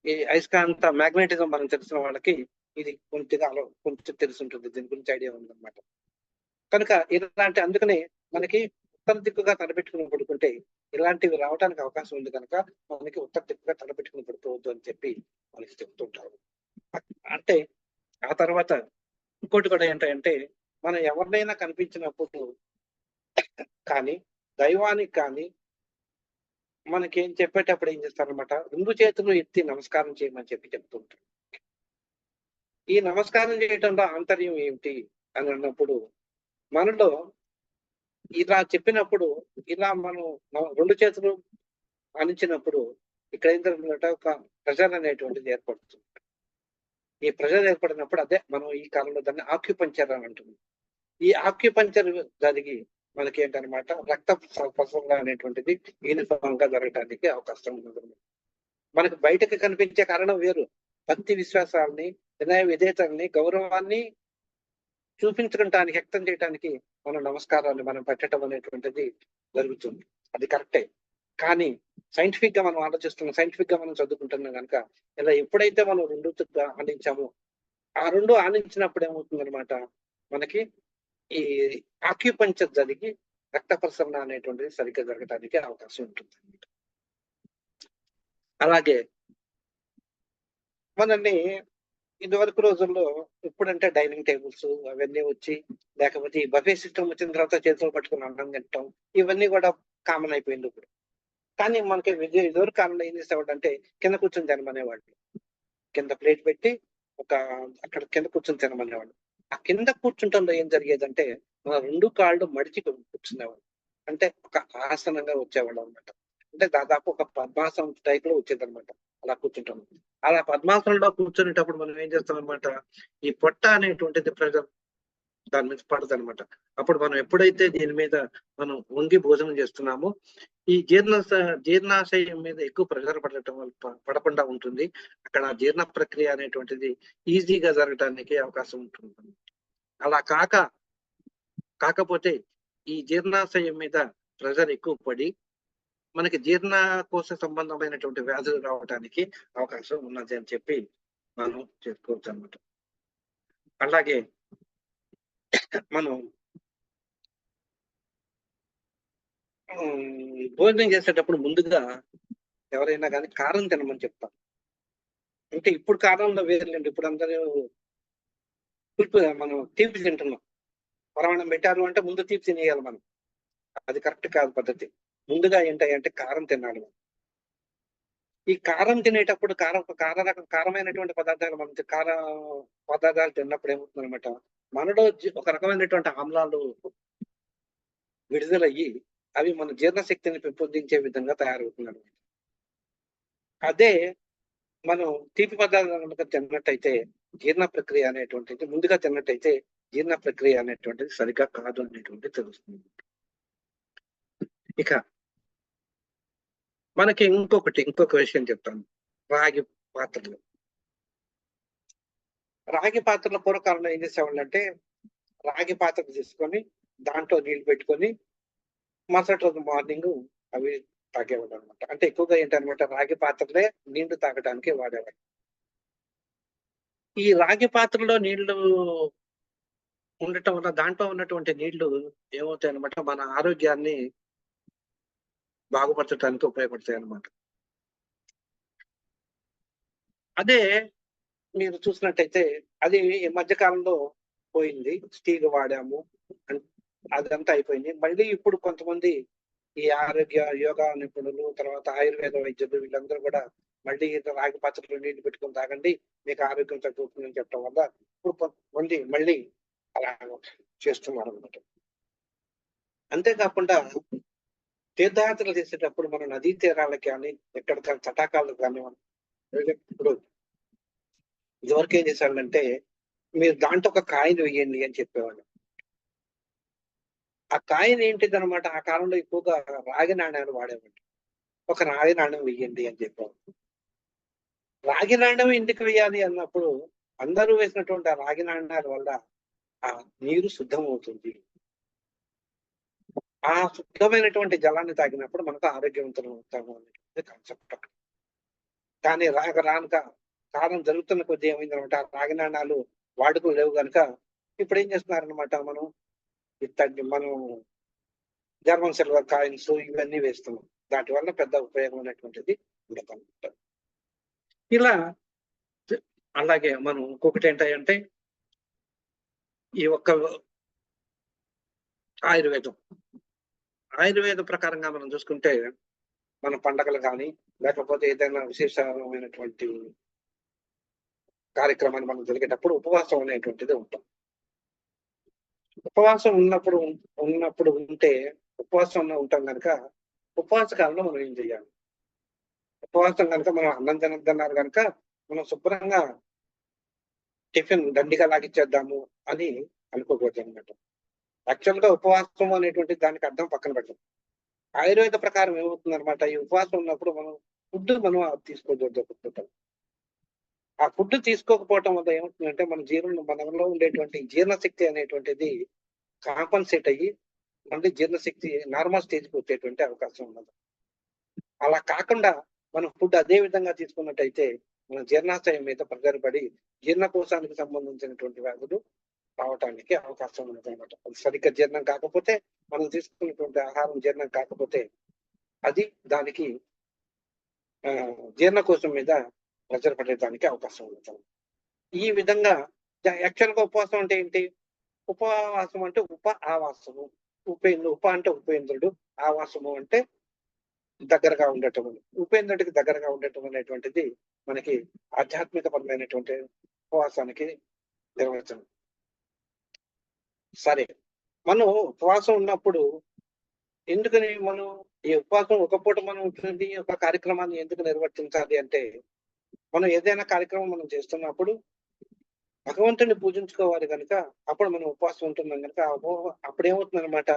ఈ అయస్కాంత మ్యాగ్నెటిజం మనం తెలిసిన వాళ్ళకి ఇది కొంచెం తెలిసి ఉంటుంది, దీని గురించి ఐడియా ఉందన్నమాట. కనుక ఇలాంటి అందుకనే మనకి ఉత్తర దిక్కుగా తలపెట్టుకుని పడుకుంటే ఇలాంటివి రావడానికి అవకాశం ఉంది కనుక మనకి ఉత్తర దిక్కుగా తలపెట్టుకుని పడుకోవద్దు అని చెప్పి మనకి చెప్తుంటారు. అంటే ఆ తర్వాత ఇంకోటి కూడా ఏంటంటే, మనం ఎవరినైనా కనిపించినప్పుడు కానీ దైవానికి కానీ మనకేం చెప్పేటప్పుడు ఏం చేస్తారనమాట, 2 చేతులు ఎత్తి నమస్కారం చేయమని చెప్తుంటారు. ఈ నమస్కారం చేయటంలో ఆంతర్యం ఏమిటి అని అన్నప్పుడు, మనలో ఇలా చెప్పినప్పుడు ఇలా మనం 2 చేతులు ఆనించినప్పుడు ఇక్కడ ఏం జరుగుతుందంటే ఒక ప్రెషర్ అనేటువంటిది ఏర్పడుతుంది. ఈ ప్రెషర్ ఏర్పడినప్పుడు అదే మనం ఈ కాలంలో దాన్ని ఆక్యుపంక్చర్ అని అంటున్నాం. ఈ ఆక్యుపంక్చర్ జరిగి మనకి ఏంటనమాట రక్త ప్రసరణ అనేటువంటిది యూనిఫామ్ గా జరగడానికి అవకాశం ఉంటుంది. మనకు బయటకు కనిపించే కారణం వేరు. భక్తి విశ్వాసాలని, వినయ విధేయతల్ని, గౌరవాన్ని చూపించడానికి, వ్యక్తం చేయడానికి మన నమస్కారాన్ని మనం పెట్టడం అనేటువంటిది జరుగుతుంది. అది కరెక్టే. కానీ సైంటిఫిక్ గా మనం ఆలోచిస్తున్నాం, సైంటిఫిక్ గా మనం చదువుకుంటున్నాం కనుక ఇలా ఎప్పుడైతే మనం 2 ఆనించామో ఆ 2 ఆనించినప్పుడు ఏమవుతుందన్నమాట, మనకి ఈ ఆక్యుపంక్చర్ జరిగి రక్త ప్రసరణ అనేటువంటిది సరిగ్గా జరగడానికి అవకాశం ఉంటుంది. అలాగే మనల్ని ఇదివరకు రోజుల్లో ఇప్పుడంటే డైనింగ్ టేబుల్స్ అవన్నీ వచ్చి, లేకపోతే ఈ బఫే సిస్టమ్ వచ్చిన తర్వాత చేతులు పట్టుకుని అన్నం తింటాం, ఇవన్నీ కూడా కామన్ అయిపోయింది ఇప్పుడు. కానీ మనకి ఇదివరకు కాలంలో ఏం చేసేవాడు అంటే కింద కూర్చొని తినమనేవాళ్ళు. కింద ప్లేట్ పెట్టి అక్కడ కింద కూర్చొని తినమనేవాడు. ఆ కింద కూర్చుంటంలో ఏం జరిగేదంటే మన 2 కాళ్ళు మడిచి కూర్చునేవాడు. అంటే ఒక ఆసనంగా వచ్చేవాడు అనమాట. అంటే దాదాపు ఒక పద్మాసనం టైప్ లో వచ్చేదన్నమాట అలా కూర్చుంటాం. అలా పద్మాసనంలో కూర్చునేటప్పుడు మనం ఏం చేస్తాం అనమాట, ఈ పొట్ట అనేటువంటిది ప్రెజర్ దాని మీద పడదనమాట. అప్పుడు మనం ఎప్పుడైతే దీని మీద మనం వంగి భోజనం చేస్తున్నామో ఈ జీర్ణాశయం మీద ఎక్కువ ప్రెషర్ పడటం వల్ల పడకుండా ఉంటుంది. అక్కడ జీర్ణ ప్రక్రియ అనేటువంటిది ఈజీగా జరగడానికి అవకాశం ఉంటుంది. అలా కాకపోతే ఈ జీర్ణాశయం మీద ప్రెషర్ ఎక్కువ పడి మనకి జీర్ణకోశ సంబంధమైనటువంటి వ్యాధులు రావడానికి అవకాశం ఉన్నది అని చెప్పి మనం చెప్పుకోవచ్చు అన్నమాట. అలాగే మనం భోజనం చేసేటప్పుడు ముందుగా ఎవరైనా కానీ కారం తినమని చెప్తాం. అంటే ఇప్పుడు కారంలో వేర్లేండి, ఇప్పుడు అందరూ మనం తీపి తింటున్నాం. పరమాణం పెట్టారు అంటే ముందు తీపి తినేయాలి మనం. అది కరెక్ట్ కాదు పద్ధతి. ముందుగా ఏంటంటే కారం తినాలి. ఈ కారం తినేటప్పుడు కారమైనటువంటి పదార్థాలు మనం పదార్థాలు తిన్నప్పుడు ఏమవుతుంది అనమాట, మనలో ఒక రకమైనటువంటి ఆమ్లాలు విడుదలయ్యి అవి మన జీర్ణశక్తిని పెంపొందించే విధంగా తయారవుతున్నాడు. అదే మనం తీపి పదార్థాలు తిన్నట్టయితే జీర్ణ ప్రక్రియ అనేటువంటిది ముందుగా తిన్నట్టయితే జీర్ణ ప్రక్రియ అనేటువంటిది సరిగ్గా కాదు అనేటువంటిది తెలుస్తుంది. ఇక మనకి ఇంకొక విషయం చెప్తాను. రాగి పాత్రలో పూర్వకాలంలో ఏం చేసేవాళ్ళు అంటే రాగి పాత్ర తీసుకొని దాంట్లో నీళ్లు పెట్టుకొని మరుసటి రోజు మార్నింగ్ అవి తాగేవాడు అనమాట. అంటే ఎక్కువగా ఏంటనమాట రాగి పాత్రలే నీళ్లు తాగడానికి వాడేవాడు. ఈ రాగి పాత్రలో నీళ్లు ఉండటం వల్ల దాంట్లో ఉన్నటువంటి నీళ్లు ఏమవుతాయి అనమాట, మన ఆరోగ్యాన్ని బాగుపరచడానికి ఉపయోగపడతాయి అన్నమాట. అదే మీరు చూసినట్టయితే అది ఈ మధ్య కాలంలో పోయింది, స్టీల్ వాడాము అదంతా అయిపోయింది. మళ్ళీ ఇప్పుడు కొంతమంది ఈ ఆరోగ్య యోగా నిపుణులు, తర్వాత ఆయుర్వేద వైద్యులు వీళ్ళందరూ కూడా మళ్ళీ రాగి పాత్రలో నీళ్లు పెట్టుకొని తాగండి, మీకు ఆరోగ్యం తగ్గుతుందని చెప్పడం వల్ల ఇప్పుడు కొంతమంది మళ్ళీ అలా చేస్తున్నారు అనమాట. అంతేకాకుండా తీర్థయాత్రలు చేసేటప్పుడు మనం నదీ తీరాలకు కానీ, ఎక్కడ తటాకాలకు కానీ మనం వెళ్ళేటప్పుడు ఇదివరకు ఏం చేశాడంటే, మీరు దాంట్లో ఒక కాయిన్ వెయ్యండి అని చెప్పేవాళ్ళు. ఆ కాయిన్ ఏంటిదనమాట, ఆ కాలంలో ఎక్కువగా రాగి నాణ్యాలు వాడేవాళ్ళు. ఒక రాగి నాణ్యం వెయ్యండి అని చెప్పేవాళ్ళు. రాగి నాణ్యం ఎందుకు వెయ్యాలి అన్నప్పుడు, అందరూ వేసినటువంటి ఆ రాగి నాణ్యాల వల్ల ఆ నీరు శుద్ధమవుతుంది. ఆ శుద్ధమైనటువంటి జలాన్ని తాగినప్పుడు మనకు ఆరోగ్యవంతులం అవుతాము అనేటువంటి కాన్సెప్ట్ అక్కడ. కానీ రానుక కాలం జరుగుతున్న కొద్దీ ఏమైందనమాట, ఆ రాగి నాణాలు వాడుకలు లేవు గనుక ఇప్పుడు ఏం చేస్తున్నారనమాట, మనం జర్మన్ సిల్వర్ కాయిన్స్ ఇవన్నీ వేస్తున్నాం. దాటి వల్ల పెద్ద ఉపయోగం అనేటువంటిది ఉండదన్నమాట. ఇలా అలాగే మనం ఇంకొకటి ఏంటంటే, ఈ ఒక్క ఆయుర్వేదం ఆయుర్వేద ప్రకారంగా మనం చూసుకుంటే, మన పండగలు కానీ, లేకపోతే ఏదైనా విశేషమైనటువంటి కార్యక్రమాన్ని మనం జరిగేటప్పుడు ఉపవాసం అనేటువంటిది ఉంటాం. ఉపవాసం ఉన్నప్పుడు ఉంటే, ఉపవాసంలో ఉంటాం కనుక, ఉపవాస కాలంలో మనం ఏం చేయాలి? ఉపవాసం కనుక మనం అన్నం తినొద్దన్నారు కనుక, మనం శుభ్రంగా టిఫిన్ దండిగా లాగిచ్చేద్దాము అని అనుకోకూడదు అనమాట. యాక్చువల్ గా ఉపవాసం అనేటువంటి దానికి అర్థం పక్కన పెడతాం. ఆయుర్వేద ప్రకారం ఏమవుతుందనమాట, ఈ ఉపవాసం ఉన్నప్పుడు మనం తీసుకోకూడదు. ఆ ఫుడ్ తీసుకోకపోవటం వల్ల ఏమవుతుందంటే, మనలో ఉండేటువంటి జీర్ణశక్తి అనేటువంటిది కాంపన్సేట్ అయ్యి, మళ్ళీ జీర్ణశక్తి నార్మల్ స్టేజ్‌కి వచ్చేటువంటి అవకాశం ఉన్నది. అలా కాకుండా మనం ఫుడ్ అదే విధంగా తీసుకున్నట్టయితే, మన జీర్ణాశయం మీద ప్రెషర్ పడి, జీర్ణకోశానికి సంబంధించినటువంటి వ్యాధులు రావటానికి అవకాశం ఉన్నదన్నమాట. అది సరిగ్గా జీర్ణం కాకపోతే, మనం తీసుకున్నటువంటి ఆహారం జీర్ణం కాకపోతే, అది దానికి జీర్ణకోశం మీద ప్రెషర్ పడేదానికి అవకాశం ఉన్నది. ఈ విధంగా యాక్చువల్‌గా ఉపవాసం అంటే ఏంటి? ఉపవాసం అంటే ఆవాసము. ఉప అంటే ఉపేంద్రుడు, ఆవాసము అంటే దగ్గరగా ఉండటం. ఉపేంద్రుడికి దగ్గరగా ఉండటం అనేటువంటిది మనకి ఆధ్యాత్మిక పరమైనటువంటి ఉపవాసానికి నిర్వచనం. సరే, మనం ఉపవాసం ఉన్నప్పుడు ఎందుకని మనం ఈ ఉపవాసం ఒక పూట మనం ఒక కార్యక్రమాన్ని ఎందుకు నిర్వర్తించాలి అంటే, మనం ఏదైనా కార్యక్రమం మనం చేస్తున్నప్పుడు భగవంతుడిని పూజించుకోవాలి గనుక, అప్పుడు మనం ఉపవాసం ఉంటున్నాం గనుక, అప్పుడేమవుతుందనమాట,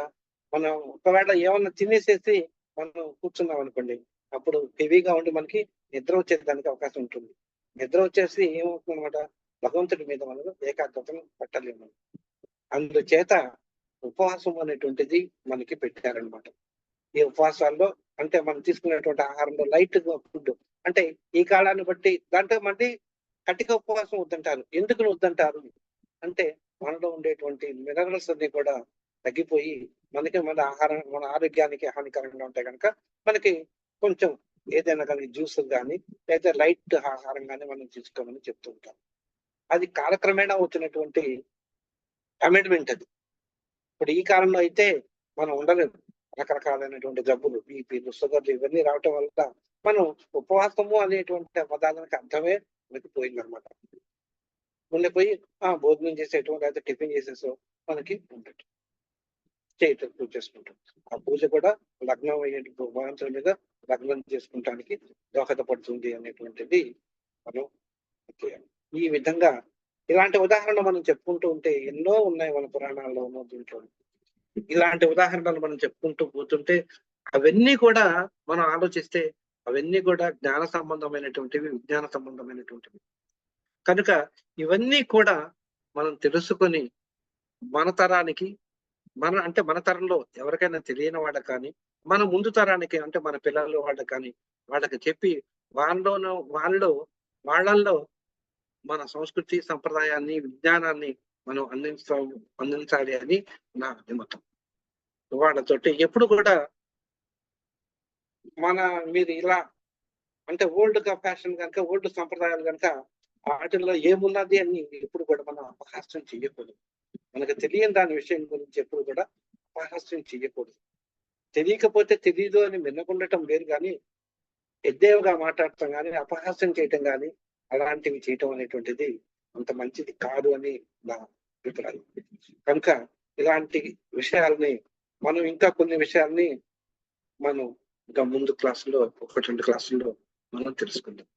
మనం ఒకవేళ ఏమన్నా తినేసేసి మనం కూర్చున్నాం అనుకోండి, అప్పుడు హెవీగా ఉండి మనకి నిద్ర వచ్చేదానికి అవకాశం ఉంటుంది. నిద్ర వచ్చేసి ఏమవుతుందనమాట, భగవంతుడి మీద మనం ఏకాగ్రతను పట్టలేము. అందుచేత ఉపవాసం అనేటువంటిది మనకి పెట్టారనమాట. ఈ ఉపవాసాల్లో అంటే మనం తీసుకునేటువంటి ఆహారంలో లైట్ ఫుడ్ అంటే ఈ కాలాన్ని బట్టి దాంట్లో మళ్ళీ కటిక ఉపవాసం వద్దంటారు. ఎందుకు వద్దంటారు అంటే, మనలో ఉండేటువంటి మినరల్స్ అన్ని కూడా తగ్గిపోయి మన ఆరోగ్యానికి హానికరంగా ఉంటాయి కనుక, మనకి కొంచెం ఏదైనా కానీ జ్యూసులు కానీ, లేదా లైట్ ఆహారం కానీ మనం తీసుకోమని చెప్తూ ఉంటాం. అది కాలక్రమేణా వచ్చినటువంటి అమెండ్మెంట్ అది. ఇప్పుడు ఈ కాలంలో అయితే మనం ఉండలేము. రకరకాలైనటువంటి జబ్బులు, బీపీలు, షుగర్లు ఇవన్నీ రావటం వల్ల మనం ఉపవాసము అనేటువంటి పదానికి అర్థమే మనకి పోయిందనమాట. ఉండిపోయి భోజనం చేసేయటం, లేకపోతే టిఫిన్ చేసేసో మనకి ఉండటం, పూజ చేసుకుంటాం. ఆ పూజ కూడా లగ్నం అయ్యేటి భగవంతుడి మీద లగ్నం చేసుకుంటానికి దోహదపడుతుంది అనేటువంటిది మనం చేయాలి. ఈ విధంగా ఇలాంటి ఉదాహరణలు మనం చెప్పుకుంటూ ఉంటే ఎన్నో ఉన్నాయి మన పురాణాల్లోనూ దీంట్లో. ఇలాంటి ఉదాహరణలు మనం చెప్పుకుంటూ పోతుంటే అవన్నీ కూడా మనం ఆలోచిస్తే అవన్నీ కూడా జ్ఞాన సంబంధమైనటువంటివి, విజ్ఞాన సంబంధమైనటువంటివి. కనుక ఇవన్నీ కూడా మనం తెలుసుకొని మన తరానికి మన తరంలో ఎవరికైనా తెలియని వాళ్ళకి కానీ, మన ముందు తరానికి అంటే మన పిల్లలు వాళ్ళకి కానీ, వాళ్ళకి చెప్పి వాళ్ళల్లో మన సంస్కృతి సంప్రదాయాన్ని, విజ్ఞానాన్ని మనం అందించాలి అని నా అభిమతం. వాళ్ళతోటి ఎప్పుడు కూడా మీరు ఇలా అంటే ఫ్యాషన్ కనుక, ఓల్డ్ సంప్రదాయాలు కనుక వాటిల్లో ఏమున్నది అని ఎప్పుడు కూడా మనం అపహాస్యం చెయ్యకూడదు. మనకు తెలియని దాని విషయం గురించి ఎప్పుడు కూడా అపహాస్యం చెయ్యకూడదు. తెలియకపోతే తెలీదు అని వినకుండటం వేరు కానీ, ఎద్దేవగా మాట్లాడటం కానీ, అపహాస్యం చేయటం కానీ, అలాంటివి చేయటం అనేటువంటిది అంత మంచిది కాదు అని నా అభిప్రాయం. కనుక ఇలాంటి విషయాల్ని మనం ఇంకా కొన్ని విషయాల్ని మనం ఇంకా ముందు క్లాసుల్లో 1-2 క్లాసుల్లో మనం తెలుసుకుందాం.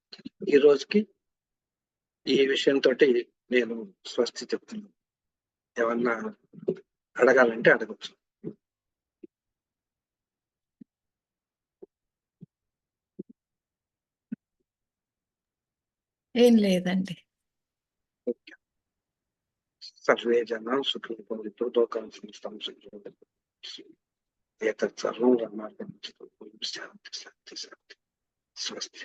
ఈ రోజుకి ఈ విషయంతోటి నేను స్వస్తి చెప్తున్నాను. ఏమన్నా అడగాలంటే అడగచ్చు. ఏం లేదండి. సర్వే జనా సుఖినో భవంతు. లోకాః సమస్తాః సుఖినో భవంతు. ఏతత్ సర్వం బ్రహ్మార్పణమస్తు. శాంతి శాంతి శాంతి. స్వస్తి.